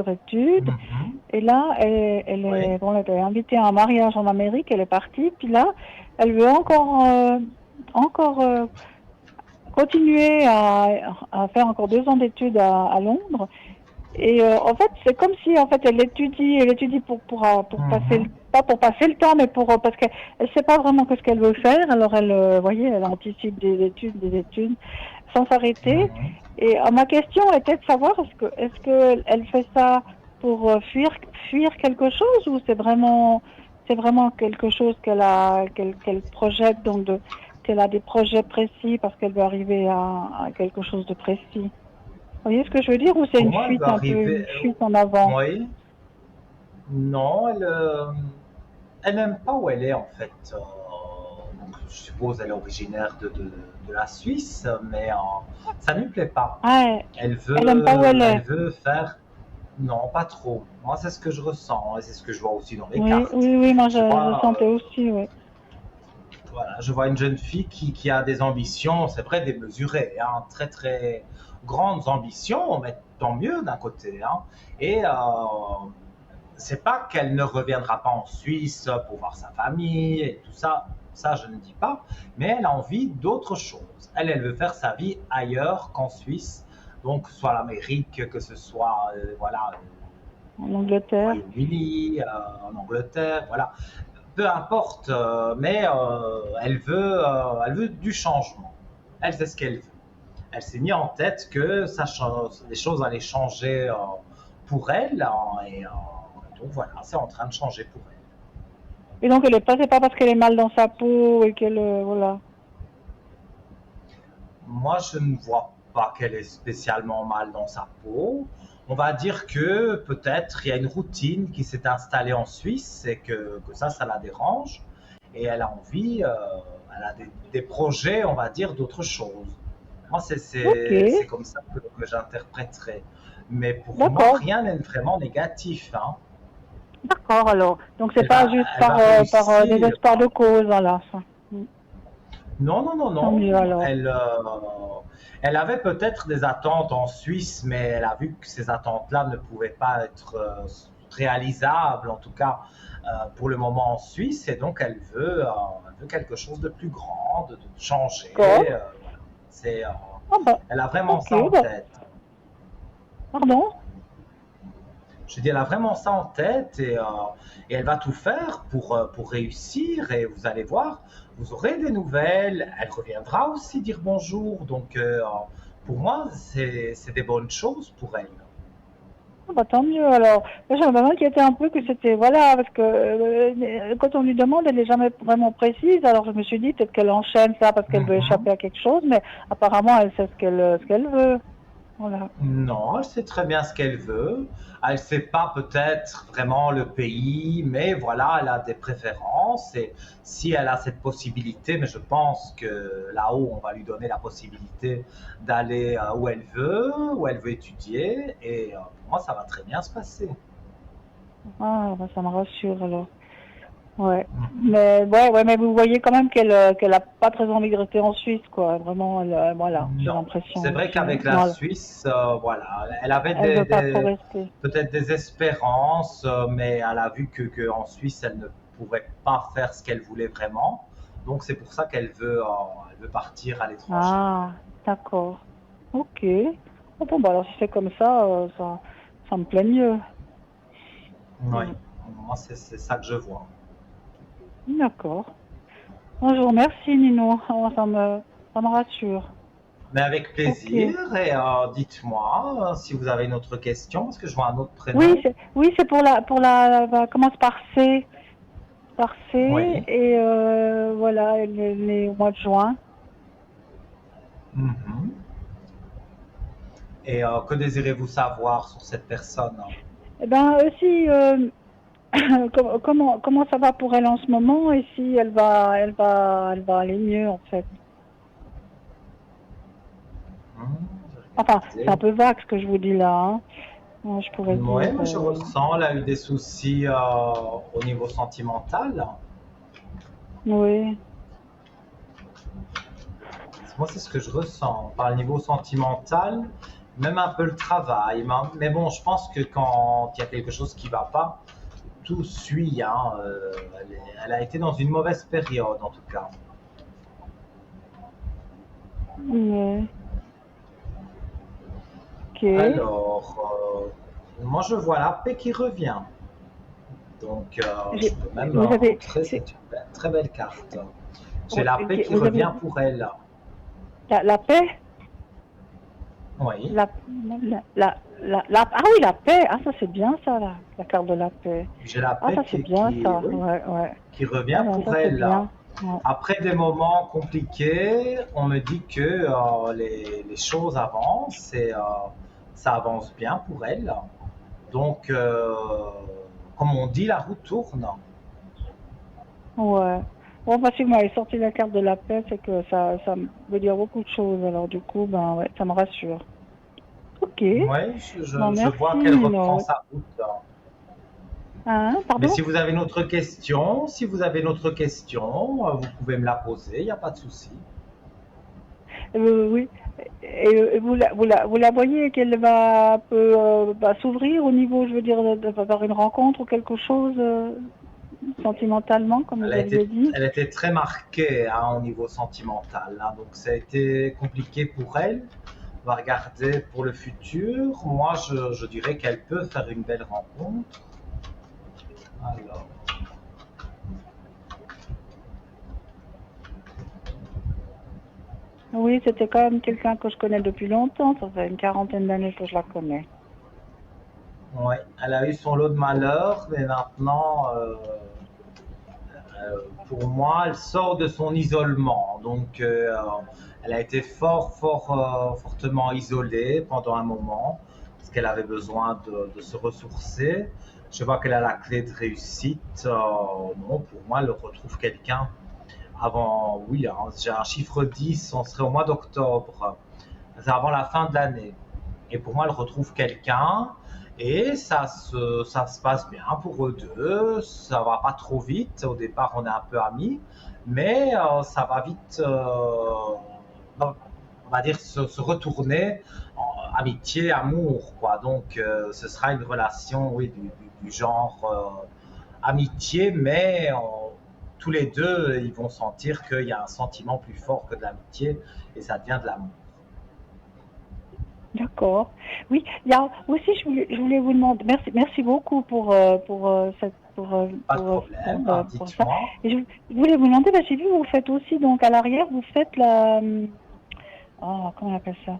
études. Mhm. Et là, elle Oui. est, bon, elle était invitée à un mariage en Amérique, elle est partie. Puis là, elle veut encore continuer à faire encore 2 ans d'études à Londres. Et en fait, c'est comme si en fait elle étudie pour passer pas pour passer le temps, mais parce qu'elle sait pas vraiment ce qu'elle veut faire. Alors elle, voyez, elle anticipe des études sans s'arrêter. Mhm. Et ma question était de savoir est-ce que elle fait ça pour fuir quelque chose ou c'est vraiment quelque chose qu'elle projette donc qu'elle a des projets précis parce qu'elle veut arriver à quelque chose de précis. Vous voyez ce que je veux dire ou c'est Pour une moi, elle fuite va un peu arriver. une fuite en avant? Oui. Non, elle n'aime pas où elle est en fait. Donc, je suppose elle est originaire de la Suisse, mais ça ne lui plaît pas. Ah, Elle elle aime pas où elle elle est. veut faire. Non, pas trop. Moi, c'est ce que je ressens et c'est ce que je vois aussi dans les Oui, cartes. oui, moi je vois, sentais aussi, oui. Voilà, je vois une jeune fille qui a des ambitions, c'est vrai, démesurées, hein, très très grandes ambitions, mais tant mieux d'un côté. Hein. Et c'est pas qu'elle ne reviendra pas en Suisse pour voir sa famille et tout ça, ça je ne dis pas, mais elle a envie d'autre chose. Elle veut faire sa vie ailleurs qu'en Suisse, donc soit l'Amérique, que ce soit voilà, En au Angleterre. Royaume-Uni, en Angleterre, voilà. Peu importe, mais elle veut du changement. Elle sait ce qu'elle veut. Elle s'est mis en tête que les choses allaient changer pour elle, et donc voilà, c'est en train de changer pour elle. Et donc c'est pas parce qu'elle est mal dans sa peau et qu'elle voilà. Moi, je ne vois pas qu'elle est spécialement mal dans sa peau. On va dire que peut-être il y a une routine qui s'est installée en Suisse et que ça la dérange. Et elle a envie, elle a des projets, on va dire, d'autre chose. Moi, c'est comme ça que j'interpréterais. Mais pour moi, D'accord. rien n'est vraiment négatif. Hein. D'accord, alors. Donc, c'est Elle pas va, juste elle va par réussir. désespoir de cause, voilà. Ça. Non, non, non, Tant mieux, non. alors. Elle avait peut-être des attentes en Suisse, mais elle a vu que ces attentes-là ne pouvaient pas être réalisables, en tout cas pour le moment en Suisse, et donc elle veut quelque chose de plus grand, de changer. D'accord. Voilà. C'est, Ah bah, elle a vraiment ok, ça en bah, tête. pardon? Je dis, elle a vraiment ça en tête et elle va tout faire pour réussir. Et vous allez voir, vous aurez des nouvelles. Elle reviendra aussi dire bonjour. Donc, pour moi, c'est des bonnes choses pour elle. Ah bah, tant mieux, alors. Moi, je m'inquiétais un peu que c'était, voilà, parce que quand on lui demande, elle n'est jamais vraiment précise. Alors, je me suis dit peut-être qu'elle enchaîne ça parce qu'elle veut Mhm. échapper à quelque chose, mais apparemment, elle sait ce qu'elle veut. Voilà. Non, elle sait très bien ce qu'elle veut. Elle ne sait pas peut-être vraiment le pays, mais voilà, elle a des préférences. Et si elle a cette possibilité, mais je pense que là-haut, on va lui donner la possibilité d'aller où elle veut étudier. Et pour moi, ça va très bien se passer. Ah, bah, ça me rassure, alors. Ouais. Mhm. Ouais, mais vous voyez quand même qu'elle a pas très envie de rester en Suisse, quoi. Vraiment, voilà, j'ai Non, l'impression c'est vrai aussi. qu'avec la Non, Suisse, voilà, elle avait elle veut pas trop rester. peut-être des espérances, mais elle a vu que en Suisse, elle ne pourrait pas faire ce qu'elle voulait vraiment. Donc c'est pour ça elle veut partir à l'étranger. Ah, d'accord. Ok. Oh, bon, bah alors si c'est comme ça, ça me plaît mieux. Oui, Mm. moi c'est ça que je vois. D'accord. Bonjour, merci Nino. Oh, ça me rassure. Mais avec Ok. plaisir, et dites-moi si vous avez une autre question, parce que je vois un autre prénom. Oui, c'est bah, commence par C. Par C, Oui. et voilà, elle est née au mois de juin. Mhm. Et que désirez-vous savoir sur cette personne? Eh ben, aussi, comment ça va pour elle en ce moment et si elle va aller mieux en fait. Je vais Enfin, c'est un regarder. peu vague ce que je vous dis là. Hein. Je pourrais Oui, dire, moi je ressens, elle a eu des soucis au niveau sentimental. oui. Moi, c'est ce que je ressens. Par le niveau sentimental, même un peu le travail. Mais bon, je pense que quand il y a quelque chose qui ne va pas, tout suit. Hein. Elle a été dans une mauvaise période, en tout cas. Ouais. Ok. Alors, moi, je vois la paix qui revient. Donc, je peux même Vous avez, montrer, c'est une très belle carte. J'ai la paix qui vous avez revient pour elle. la paix, Oui, ah oui, la paix. Ah, ça c'est bien ça, la carte de la paix. j'ai la Ah, paix ça c'est bien ça. oui, Ouais, ouais. qui Ah revient ben ça pour c'est elle. bien. Ouais. Après des moments compliqués, on me dit que les choses avancent et ça avance bien pour elle. Donc, comme on dit, la roue tourne. Ouais. Bon, parce que vous m'avez sorti la carte de la paix, c'est que ça veut dire beaucoup de choses. Alors du coup, ben ouais, ça me rassure. Ok. Oui, Bon, je merci vois qu'elle reprend Nino. sa route. Hein, Mais pardon? si vous avez une autre question, vous pouvez me la poser, il n'y a pas de souci. Oui. Et vous la voyez qu'elle va peut bah, s'ouvrir au niveau, je veux dire, d'avoir une rencontre ou quelque chose sentimentalement, comme vous aviez dit. Elle a été très marquée hein, au niveau sentimental. Hein, donc ça a été compliqué pour elle. On va regarder pour le futur. Moi, je dirais qu'elle peut faire une belle rencontre. Alors, Oui, c'était quand même quelqu'un que je connais depuis longtemps. Ça fait une quarantaine d'années que je la connais. ouais, elle a eu son lot de malheurs, mais maintenant, pour moi, elle sort de son isolement. Donc, elle a été fortement isolée pendant un moment, parce qu'elle avait besoin de se ressourcer. Je vois qu'elle a la clé de réussite. Non, pour moi, elle retrouve quelqu'un avant, oui, hein, j'ai un chiffre 10, on serait au mois d'octobre. C'est avant la fin de l'année. Et pour moi, elle retrouve quelqu'un. Et ça se passe bien pour eux deux, ça va pas trop vite. Au départ, on est un peu amis, mais ça va vite, on va dire, se retourner en amitié, amour, quoi. Donc, ce sera une relation, oui, du genre amitié, mais tous les deux, ils vont sentir qu'il y a un sentiment plus fort que de l'amitié et ça devient de l'amour. D'accord. Oui, il y a aussi, je voulais vous demander, merci beaucoup pour cette, Pas de problème, hein, pour ça. dites-moi. Et je voulais vous demander, j'ai vu, vous faites aussi, donc à l'arrière, vous faites comment on appelle ça?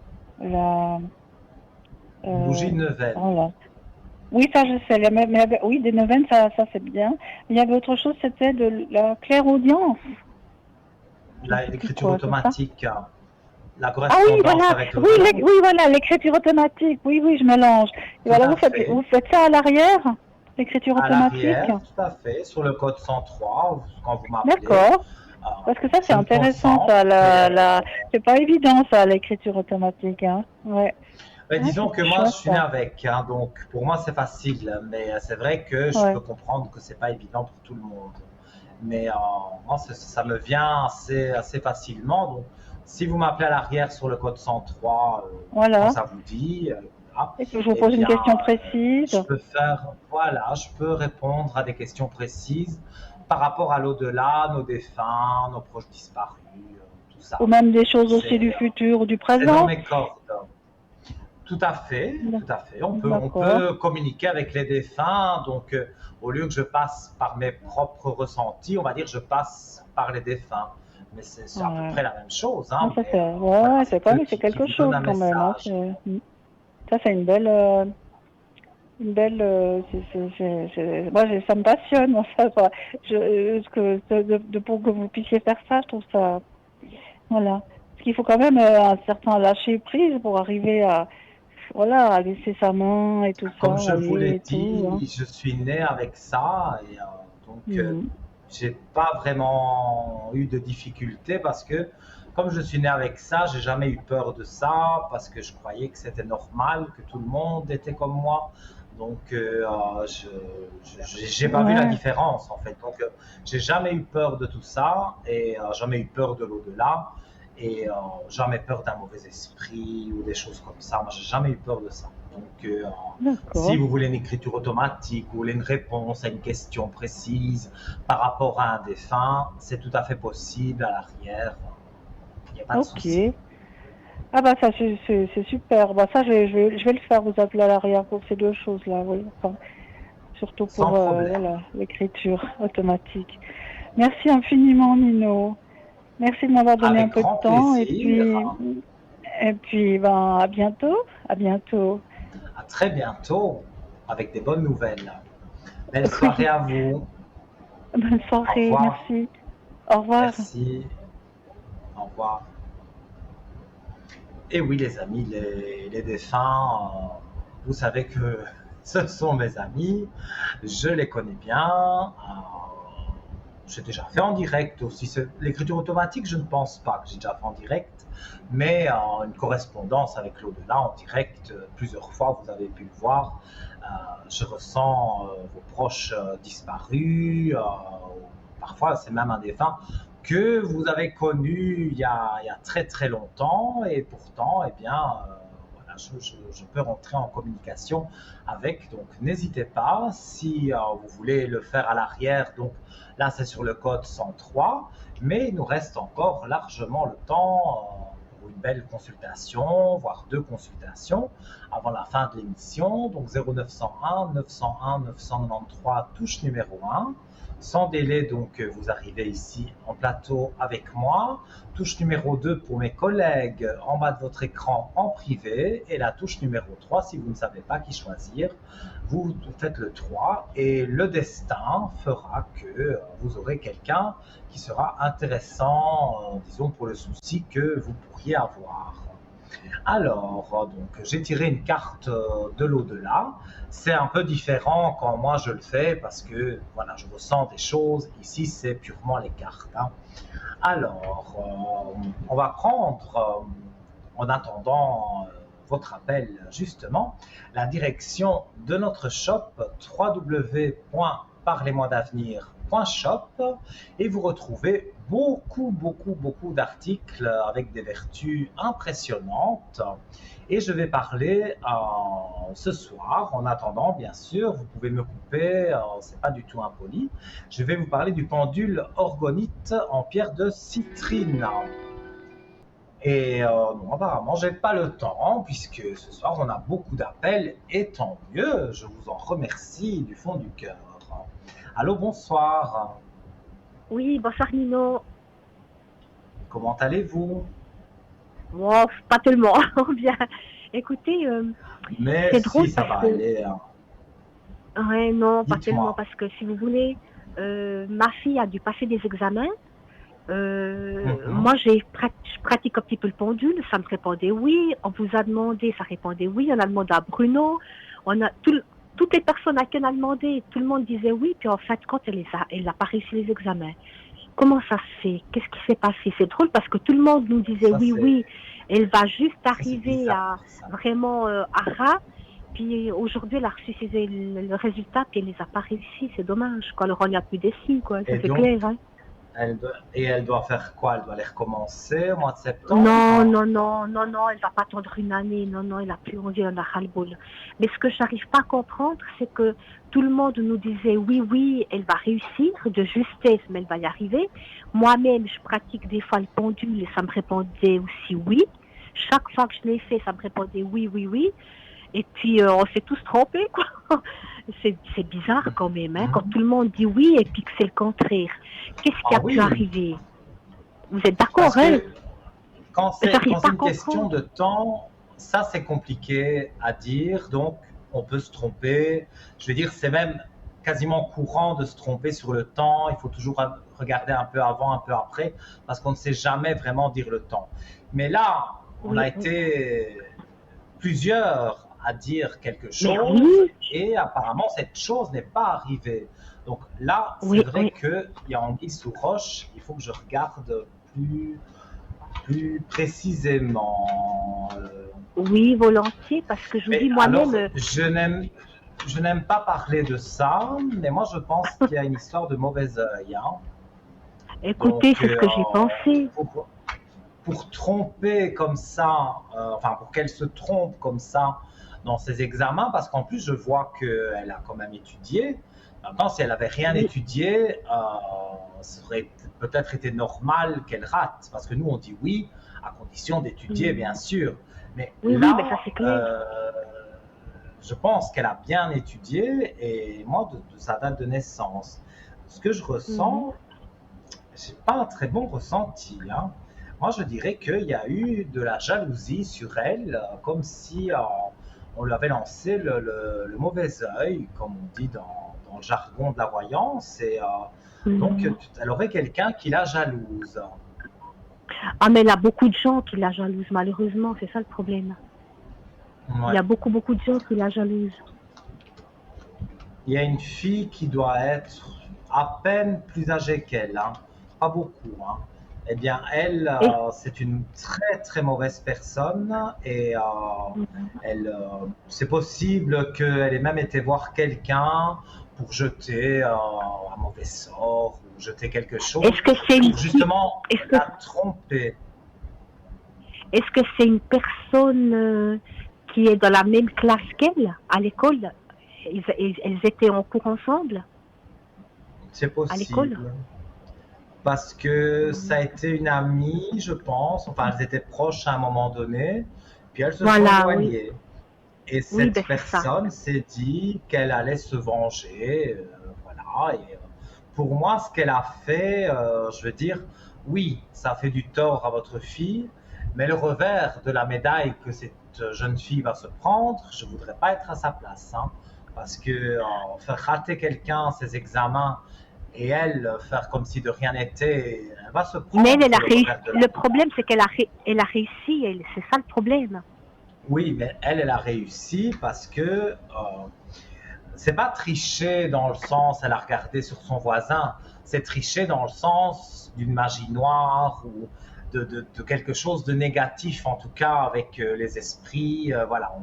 Bougie de Neuvaine. Oh là. Oui, ça je sais, oui, des neuvaines, ça c'est bien. Il y avait autre chose, c'était de la clairaudience. L'écriture automatique, la Ah oui, correspondance voilà, avec oui, l'au-delà. oui, voilà, l'écriture automatique, oui, je mélange. Et Tout voilà, à fait. vous faites ça à l'arrière, l'écriture À automatique. l'arrière, tout à fait, sur le code 103, quand vous m'appelez. D'accord. Parce que ça, c'est je me intéressant, concentre, ça, c'est pas évident, ça, l'écriture automatique, hein. Ouais. mais disons c'est que moi, je chouette, suis né ça. avec, hein, donc pour moi, c'est facile, mais c'est vrai que je Ouais. peux comprendre que c'est pas évident pour tout le monde. Mais moi, ça me vient assez facilement. Donc, si vous m'appelez à l'arrière sur le code 103, Voilà. quand ça vous dit, voilà, Et que je vous eh pose une bien, question je précise. peux je peux répondre à des questions précises par rapport à l'au-delà, nos défunts, nos proches disparus, tout ça. Ou même des choses aussi C'est du futur ou du c'est dans présent. mes cordes. Tout à fait, tout à fait. On D'accord. peut communiquer avec les défunts. Donc, au lieu que je passe par mes propres ressentis, on va dire que je passe par les défunts. Mais c'est à peu Ouais. près la même chose. Hein, Non, ça mais, c'est, voilà, c'est quand eux même, c'est qui quelque vous chose donnent un quand même, hein. message. Ça c'est une belle, moi ça me passionne, moi, ça, quoi. Pour que vous puissiez faire ça, je trouve ça, voilà. Parce qu'il faut quand même un certain lâcher prise pour arriver à laisser sa main et tout ça, Comme je vous aller l'ai et tout, hein. dit, je suis né avec ça et donc Mhm. j'ai pas vraiment eu de difficultés parce que comme je suis né avec ça, j'ai jamais eu peur de ça parce que je croyais que c'était normal, que tout le monde était comme moi. Donc j'ai pas vu la Ouais. différence en fait. Donc j'ai jamais eu peur de tout ça et jamais eu peur de l'au-delà et jamais peur d'un mauvais esprit ou des choses comme ça. Moi, j'ai jamais eu peur de ça. Donc, si D'accord. vous voulez une écriture automatique, vous voulez une réponse à une question précise par rapport à un défunt, c'est tout à fait possible à l'arrière. Il n'y a pas de Ok. souci. Ah bah ça c'est super. Bah ça je vais le faire, vous appeler à l'arrière pour ces deux choses-là, oui. Enfin, surtout pour Sans problème. voilà, l'écriture automatique. Merci infiniment, Nino. Merci de m'avoir donné Avec un peu de grand temps plaisir. et puis ben à bientôt. À bientôt. À très bientôt avec des bonnes nouvelles. Belle soirée à vous. Bonne Au soirée, revoir. merci. Au revoir. Merci. Au revoir. Et oui, les amis, les défunts, vous savez que ce sont mes amis, je les connais bien. J'ai déjà fait en direct aussi. L'écriture automatique, je ne pense pas que j'ai déjà fait en direct, mais une correspondance avec l'au-delà en direct, plusieurs fois, vous avez pu le voir. Je ressens vos proches disparus, parfois c'est même un défunt que vous avez connu il y a très très longtemps et pourtant, eh bien, voilà, je peux rentrer en communication avec. Donc, n'hésitez pas si vous voulez le faire à l'arrière. Donc, là, c'est sur le code 103, mais il nous reste encore largement le temps pour une belle consultation, voire deux consultations avant la fin de l'émission. Donc, 0901 901 993, touche numéro 1. Sans délai, donc, vous arrivez ici en plateau avec moi. Touche numéro 2 pour mes collègues en bas de votre écran en privé. Et la touche numéro 3, si vous ne savez pas qui choisir, vous faites le 3 et le destin fera que vous aurez quelqu'un qui sera intéressant, disons, pour le souci que vous pourriez avoir. Alors, donc, j'ai tiré une carte de l'au-delà. C'est un peu différent quand moi je le fais parce que voilà, je ressens des choses. Ici, c'est purement les cartes. Hein. Alors, on va prendre, en attendant votre appel justement. La direction de notre shop www.parlez-moi-d'avenir.shop et vous retrouvez beaucoup d'articles avec des vertus impressionnantes. Et je vais parler ce soir, en attendant bien sûr, vous pouvez me couper, c'est pas du tout impoli, je vais vous parler du pendule orgonite en pierre de citrine. Et non, apparemment, j'ai pas le temps, puisque ce soir, on a beaucoup d'appels, et tant mieux, je vous en remercie du fond du cœur. Allô, bonsoir. Oui, bonsoir Nino. Comment allez-vous? Bon, pas tellement bien. Écoutez, Mais c'est drôle si, ça va parce que... aller. Hein. Ouais, non, pas Dites-moi. tellement, parce que si vous voulez, ma fille a dû passer des examens. Moi, je pratique un petit peu le pendule, ça me répondait oui. On vous a demandé, ça répondait oui. On a demandé à Bruno. On a toutes les personnes à qui on a demandé, tout le monde disait oui. Puis en fait, quand elle n'a pas réussi les examens. Comment ça se fait? Qu'est-ce qui s'est passé? C'est drôle parce que tout le monde nous disait Ça, oui. Elle va juste c'est arriver bizarre, à ça. vraiment à ras. Puis aujourd'hui, elle a reçu le résultat, puis elle les a pas réussi. C'est dommage. Quoi. Alors on n'y a plus d'essai, quoi. Ça Et c'est donc, clair. Hein. elle doit faire quoi? Elle doit les recommencer au mois de septembre? Non, elle va pas attendre une année. Non, elle a plus envie, elle a ras-le-bol. Mais ce que j'arrive pas à comprendre, c'est que tout le monde nous disait oui, elle va réussir, de justesse, mais elle va y arriver. Moi-même, je pratique des fois le pendule et ça me répondait aussi oui. Chaque fois que je l'ai fait, ça me répondait oui. Et puis, on s'est tous trompés, quoi. C'est bizarre quand même, hein, quand tout le monde dit oui et puis que c'est le contraire. Qu'est-ce qui a pu arriver? Vous êtes d'accord, Parce hein? que quand c'est J'arrive pas à une question comprendre. de temps, ça c'est compliqué à dire, donc on peut se tromper. Je veux dire, c'est même quasiment courant de se tromper sur le temps. Il faut toujours regarder un peu avant, un peu après, parce qu'on ne sait jamais vraiment dire le temps. Mais là, on a été plusieurs à dire quelque chose et apparemment cette chose n'est pas arrivée. Donc là, c'est vrai qu'il y a anguille sous roche, il faut que je regarde plus précisément. Oui, volontiers, parce que je vous dis moi-même... Je n'aime pas parler de ça, mais moi je pense qu'il y a une histoire de mauvais œil. Hein. Écoutez, c'est ce que j'ai pensé. Pour tromper comme ça, pour qu'elle se trompe comme ça dans ses examens, parce qu'en plus je vois qu'elle a quand même étudié. Maintenant, si elle n'avait rien étudié, ça aurait peut-être été normal qu'elle rate, parce que nous on dit oui, à condition d'étudier, bien sûr. Mais là, mais ça c'est clair. Je pense qu'elle a bien étudié, et moi, de sa date de naissance, ce que je ressens, c'est pas un très bon ressenti. Hein. Moi, je dirais qu'il y a eu de la jalousie sur elle, comme si on lui avait lancé le mauvais œil, comme on dit dans le jargon de la voyance, et donc elle aurait quelqu'un qui la jalouse. Ah, mais il y a beaucoup de gens qui la jalousent, malheureusement, c'est ça le problème. Ouais. Il y a beaucoup de gens qui la jalousent. Il y a une fille qui doit être à peine plus âgée qu'elle, hein. Pas beaucoup. Hein. Eh bien, elle, c'est une très mauvaise personne et c'est possible qu'elle ait même été voir quelqu'un pour jeter un mauvais sort ou jeter quelque chose. Est-ce que c'est pour justement la tromper? Est-ce que c'est une personne qui est dans la même classe qu'elle à l'école? Elles étaient en cours ensemble? C'est possible. À l'école? Parce que ça a été une amie, je pense. Enfin, elles étaient proches à un moment donné, puis elles se sont éloignées. Oui. Et cette personne s'est dit qu'elle allait se venger. Voilà. Et pour moi, ce qu'elle a fait, je veux dire, oui, ça fait du tort à votre fille, mais le revers de la médaille que cette jeune fille va se prendre, je ne voudrais pas être à sa place. Hein, parce que faire rater quelqu'un ses examens, et elle, faire comme si de rien n'était, elle va se prendre. Mais elle a réussi. Le problème, c'est qu'elle a réussi. C'est ça le problème. Oui, mais elle a réussi parce que c'est pas tricher dans le sens, elle a regardé sur son voisin. C'est tricher dans le sens d'une magie noire ou de quelque chose de négatif, en tout cas avec les esprits. Voilà.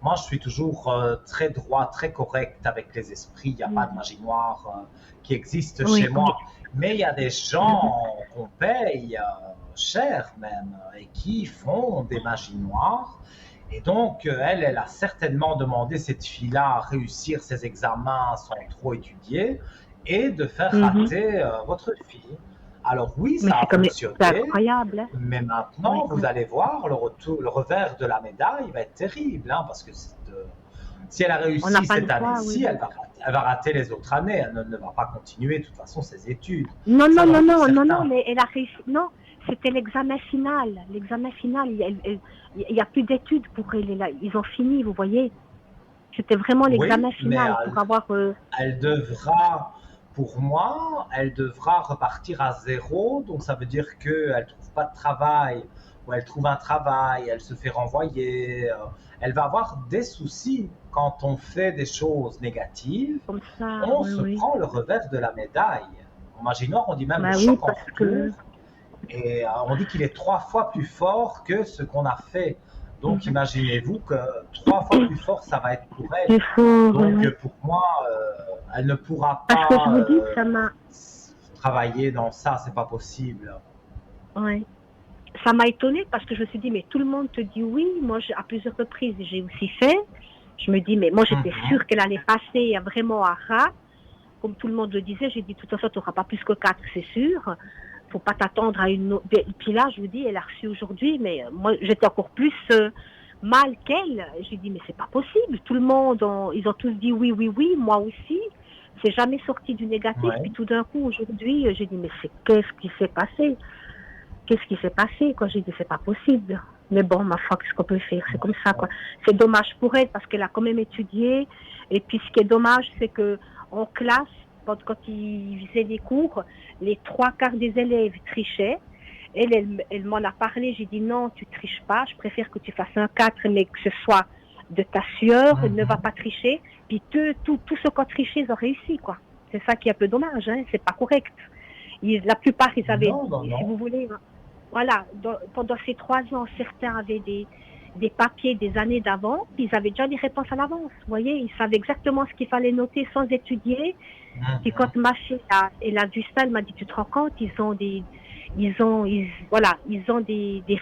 Moi, je suis toujours très droit, très correct avec les esprits. Il n'y a pas de magie noire qui existe Oui, chez moi. Mais il y a des gens qu'on paye cher même et qui font des magies noires. Et donc, elle a certainement demandé cette fille-là à réussir ses examens sans trop étudier et de faire rater votre fille. Alors oui, Mais ça a c'est fonctionné, incroyable. Hein. mais maintenant, Oui, vous allez voir, le revers de la médaille va être terrible, hein, parce que si elle a On n'a réussi pas cette le choix, année-ci, oui. elle va rater les autres années. Elle ne va pas continuer, de toute façon, ses études. Non, Ça, non, j'en non, suis non, non, certain. non, mais elle a réussi. Non, c'était l'examen final. L'examen final, il n'y a plus d'études pour elle. Ils ont fini, vous voyez. C'était vraiment l'examen Oui, mais final pour avoir. elle devra, pour moi, elle devra repartir à zéro. Donc, ça veut dire qu'elle ne trouve pas de travail, ou elle trouve un travail, elle se fait renvoyer. Elle va avoir des soucis quand on fait des choses négatives. Comme ça, On oui, se oui. prend le revers de la médaille. En magie noire, on dit même Bah le oui, choc en parce que. retour. Et on dit qu'il est 3 fois plus fort que ce qu'on a fait. Donc imaginez-vous que 3 fois plus fort, ça va être pour elle. Il faut. Donc oui. pour moi, elle ne pourra Parce que je pas vous dis, ça m'a. travailler dans ça, c'est pas possible. Ouais. Ça m'a étonnée parce que je me suis dit, mais tout le monde te dit oui. Moi, à plusieurs reprises, j'ai aussi fait. Je me dis, mais moi, j'étais sûre qu'elle allait passer vraiment à ras. Comme tout le monde le disait, j'ai dit, de toute façon, tu n'auras pas plus que 4, c'est sûr. Faut pas t'attendre à une autre. Puis là, je vous dis, elle a reçu aujourd'hui, mais moi, j'étais encore plus mal qu'elle. J'ai dit, mais c'est pas possible. Tout le monde, ils ont tous dit oui, oui, oui, moi aussi. C'est jamais sorti du négatif. Ouais. Puis tout d'un coup, aujourd'hui, j'ai dit, mais qu'est-ce qui s'est passé? Qu'est-ce qui s'est passé, quoi? J'ai dit, c'est pas possible. Mais bon, ma foi, qu'est-ce qu'on peut faire? C'est comme ça, quoi. C'est dommage pour elle parce qu'elle a quand même étudié. Et puis, ce qui est dommage, c'est que en classe, quand ils faisaient des cours, les 3/4 des élèves trichaient. Elle m'en a parlé. J'ai dit, non, tu triches pas. Je préfère que tu fasses un 4, mais que ce soit de ta sueur. Elle ne va pas tricher. Puis, tous ceux qui ont triché, ils ont réussi, quoi. C'est ça qui est un peu dommage, hein. C'est pas correct. La plupart, ils avaient, si vous voulez, voilà, pendant ces 3 ans, certains avaient des papiers des années d'avant, puis ils avaient déjà des réponses à l'avance. Vous voyez, ils savaient exactement ce qu'il fallait noter sans étudier. Puis quand ma fille elle a vu ça, elle m'a dit, tu te rends compte, ils ont des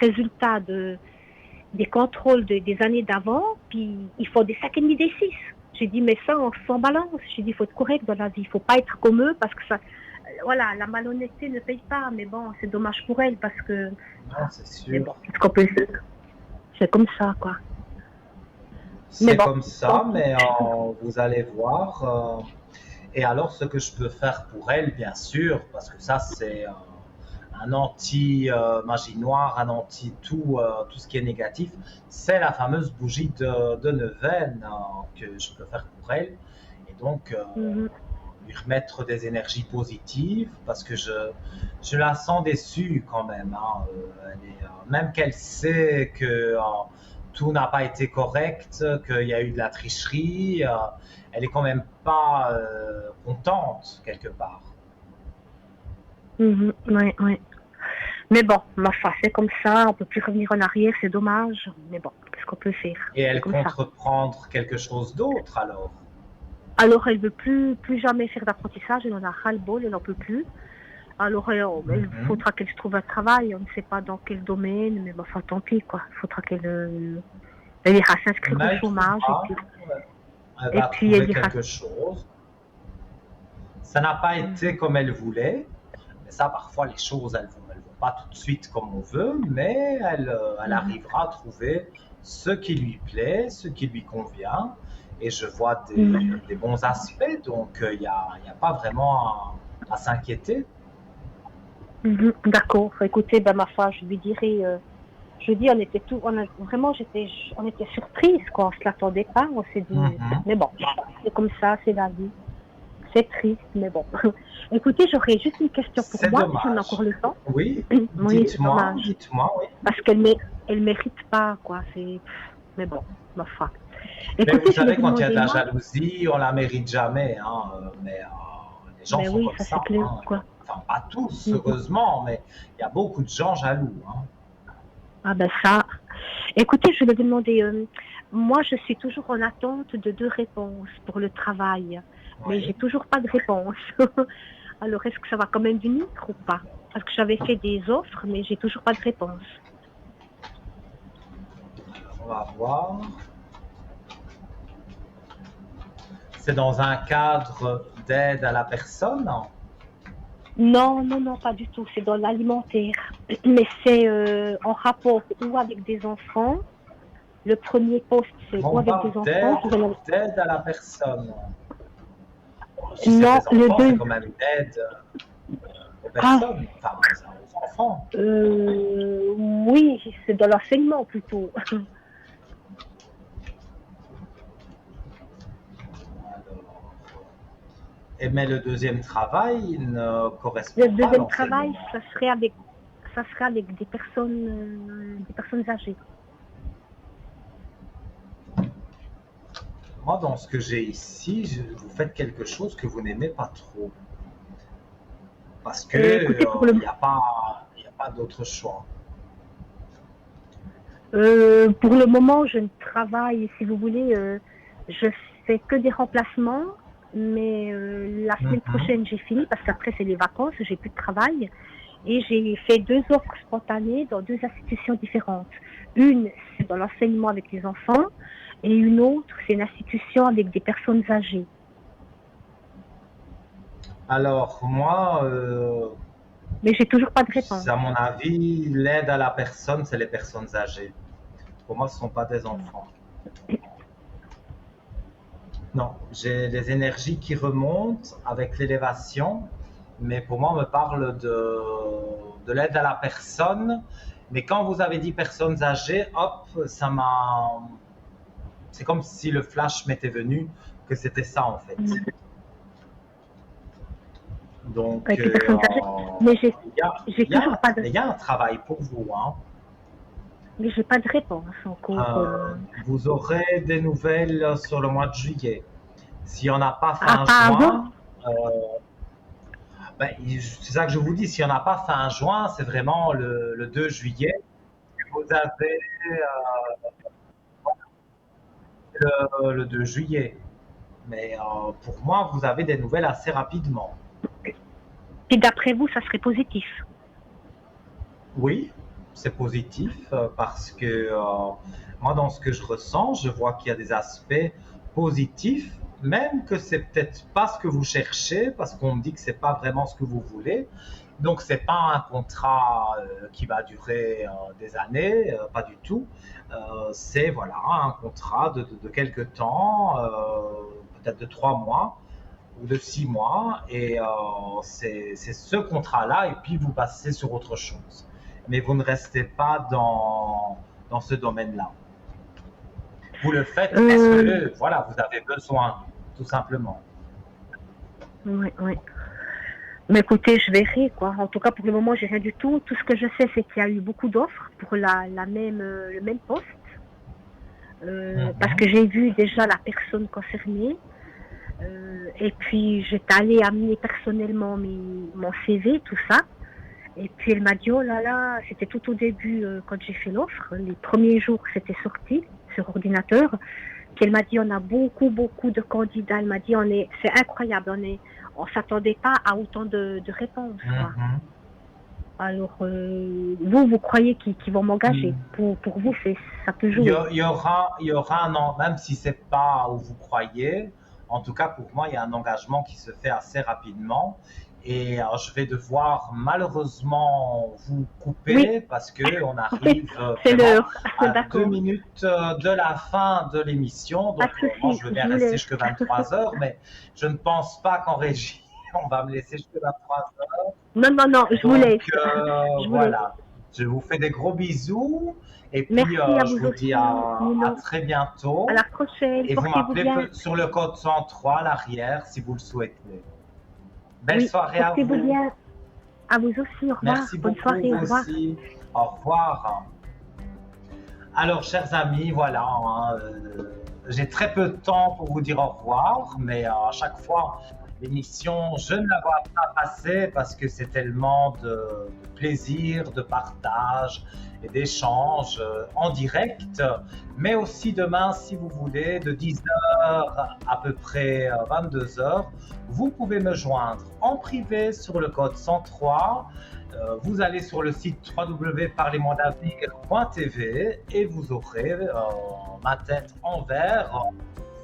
résultats des contrôles des années d'avant, puis ils font des 5,5, des 6. J'ai dit, mais ça, on s'en balance. J'ai dit, il faut être correct dans la vie, il faut pas être comme eux, parce que ça, voilà, la malhonnêteté ne paye pas, mais bon, c'est dommage pour elle, parce que... Non, c'est sûr. Mais bon, ce qu'on peut faire, c'est comme ça, quoi. C'est comme ça, mais vous allez voir. Et alors, ce que je peux faire pour elle, bien sûr, parce que ça, c'est un anti-magie noire, un anti-tout tout ce qui est négatif, c'est la fameuse bougie de neuvaine que je peux faire pour elle. Et donc, lui remettre des énergies positives, parce que je la sens déçue quand même. Hein. Même qu'elle sait que tout n'a pas été correct, qu'il y a eu de la tricherie, elle est quand même pas contente quelque part. Oui, oui. Mais bon, ma foi, c'est comme ça, on peut plus revenir en arrière, c'est dommage. Mais bon, qu'est-ce qu'on peut faire? Et elle compte reprendre quelque chose d'autre alors? Alors, elle veut plus jamais faire d'apprentissage, elle en a ras-le-bol, elle n'en peut plus. Alors, il faudra qu'elle se trouve un travail, on ne sait pas dans quel domaine, mais enfin, tant pis, quoi. Il faudra qu'elle ira s'inscrire au chômage. Elle va trouver quelque chose. Ça n'a pas été comme elle voulait, mais ça, parfois, les choses, elles vont pas tout de suite comme on veut, mais elle arrivera à trouver ce qui lui plaît, ce qui lui convient. Et je vois des bons aspects, donc il n'y a pas vraiment à s'inquiéter. D'accord. Écoutez, ma foi, je lui dirai. Je dis, on était surprise, quoi. On se l'attendait pas. On s'est dit, mais bon, c'est comme ça, c'est la vie. C'est triste, mais bon. Écoutez, j'aurais juste une question pour moi, si on a encore le temps. Oui. Oui, dites-moi, oui. Parce qu'elle mérite pas, quoi. Mais bon, ma foi. Écoutez, mais vous savez, quand il y a de la jalousie, on la mérite jamais, hein. Mais les gens sont oui, comme ça. Clair, quoi. Enfin, pas tous, heureusement, mais il y a beaucoup de gens jaloux. Hein. Ah ben ça. Écoutez, je vais vous demander, moi je suis toujours en attente de 2 réponses pour le travail, mais j'ai toujours pas de réponse. Alors est-ce que ça va quand même venir ou pas? Parce que j'avais fait des offres, mais j'ai toujours pas de réponse. On va voir. C'est dans un cadre d'aide à la personne? Non, non, non, pas du tout. C'est dans l'alimentaire. Mais c'est en rapport ou avec des enfants. Le premier poste, c'est ou On avec parle des enfants. d'aide à la personne. Si Non, c'est des le enfants, c'est deux. quand même une aide aux personnes, enfin aux enfants. Oui, c'est dans l'enseignement plutôt. Mais le deuxième travail ne correspond Le pas à deuxième l'enseignement. travail, ça serait avec des personnes âgées. Moi, dans ce que j'ai ici, vous faites quelque chose que vous n'aimez pas trop. Parce que Écoutez, pour il n'y a pas d'autre choix. pour le moment, je ne travaille, si vous voulez, je fais que des remplacements, mais la semaine prochaine, j'ai fini parce qu'après, c'est les vacances, j'ai plus de travail. Et j'ai fait 2 offres spontanées dans 2 institutions différentes. Une, c'est dans l'enseignement avec les enfants, et une autre, c'est une institution avec des personnes âgées. Alors, moi, Mais j'ai toujours pas de réponse. à mon avis, l'aide à la personne, c'est les personnes âgées. Pour moi, ce ne sont pas des enfants. Non, j'ai des énergies qui remontent avec l'élévation, mais pour moi, on me parle de l'aide à la personne. Mais quand vous avez dit personnes âgées, hop, ça m'a... C'est comme si le flash m'était venu, que c'était ça en fait. Donc, Avec les personnes âgées. Mais j'ai toujours pas de... il y a un travail pour vous. Hein. Mais j'ai pas de réponse encore. Vous aurez des nouvelles sur le mois de juillet. S'il n'y en a pas fin juin, c'est ça que je vous dis, s'il n'y en a pas fin juin, c'est vraiment le 2 juillet. Vous avez le 2 juillet. Mais pour moi, vous avez des nouvelles assez rapidement. Et d'après vous, ça serait positif? Oui, c'est positif parce que moi, dans ce que je ressens, je vois qu'il y a des aspects positifs, même que c'est peut-être pas ce que vous cherchez, parce qu'on me dit que c'est pas vraiment ce que vous voulez. Donc, c'est pas un contrat qui va durer des années, pas du tout. C'est voilà, un contrat de quelques temps, peut-être de 3 mois ou de 6 mois, et c'est ce contrat-là, et puis vous passez sur autre chose. Mais vous ne restez pas dans ce domaine-là. Vous le faites parce que voilà, vous avez besoin, tout simplement. Oui, oui. Mais écoutez, je verrai quoi. En tout cas, pour le moment, j'ai rien du tout. Tout ce que je sais, c'est qu'il y a eu beaucoup d'offres pour le même poste. Parce que j'ai vu déjà la personne concernée. Et puis, j'étais allée amener personnellement mon CV, tout ça. Et puis, elle m'a dit, oh là là, c'était tout au début quand j'ai fait l'offre. Les premiers jours, c'était sorti sur ordinateur. Puis elle m'a dit, on a beaucoup de candidats. Elle m'a dit, c'est incroyable, on s'attendait pas à autant de réponses. Quoi. Alors, vous croyez qu'ils vont m'engager? Pour vous, ça peut jouer. Il y aura un an, même si c'est pas où vous croyez. En tout cas, pour moi, il y a un engagement qui se fait assez rapidement. Et je vais devoir malheureusement vous couper parce qu'on arrive à 2 minutes de la fin de l'émission. Donc, moi, je veux bien rester jusqu'à 23 h, mais je ne pense pas qu'en régie, on va me laisser jusqu'à 23 h. Non, je vous laisse. Voilà. Je vous fais des gros bisous. Et puis, je vous dis à très bientôt. À la prochaine. Et vous m'appelez sur le code 103 à l'arrière si vous le souhaitez. Belle soirée à vous. Bien. À vous aussi, au revoir. Merci Bonne beaucoup, soirée, au revoir. Aussi. Au revoir. Alors, chers amis, voilà, j'ai très peu de temps pour vous dire au revoir, mais à chaque fois, L'émission, je ne la vois pas passer parce que c'est tellement de plaisir, de partage et d'échange en direct, mais aussi demain, si vous voulez, de 10h à peu près 22h, vous pouvez me joindre en privé sur le code 103. Vous allez sur le site www.parlez-moi-d'avenir.tv et vous aurez ma tête en vert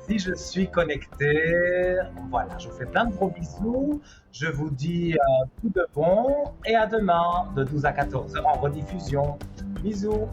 si je suis connecté. Voilà, je vous fais plein de gros bisous. Je vous dis tout de bon et à demain de 12 à 14h en rediffusion. Bisous.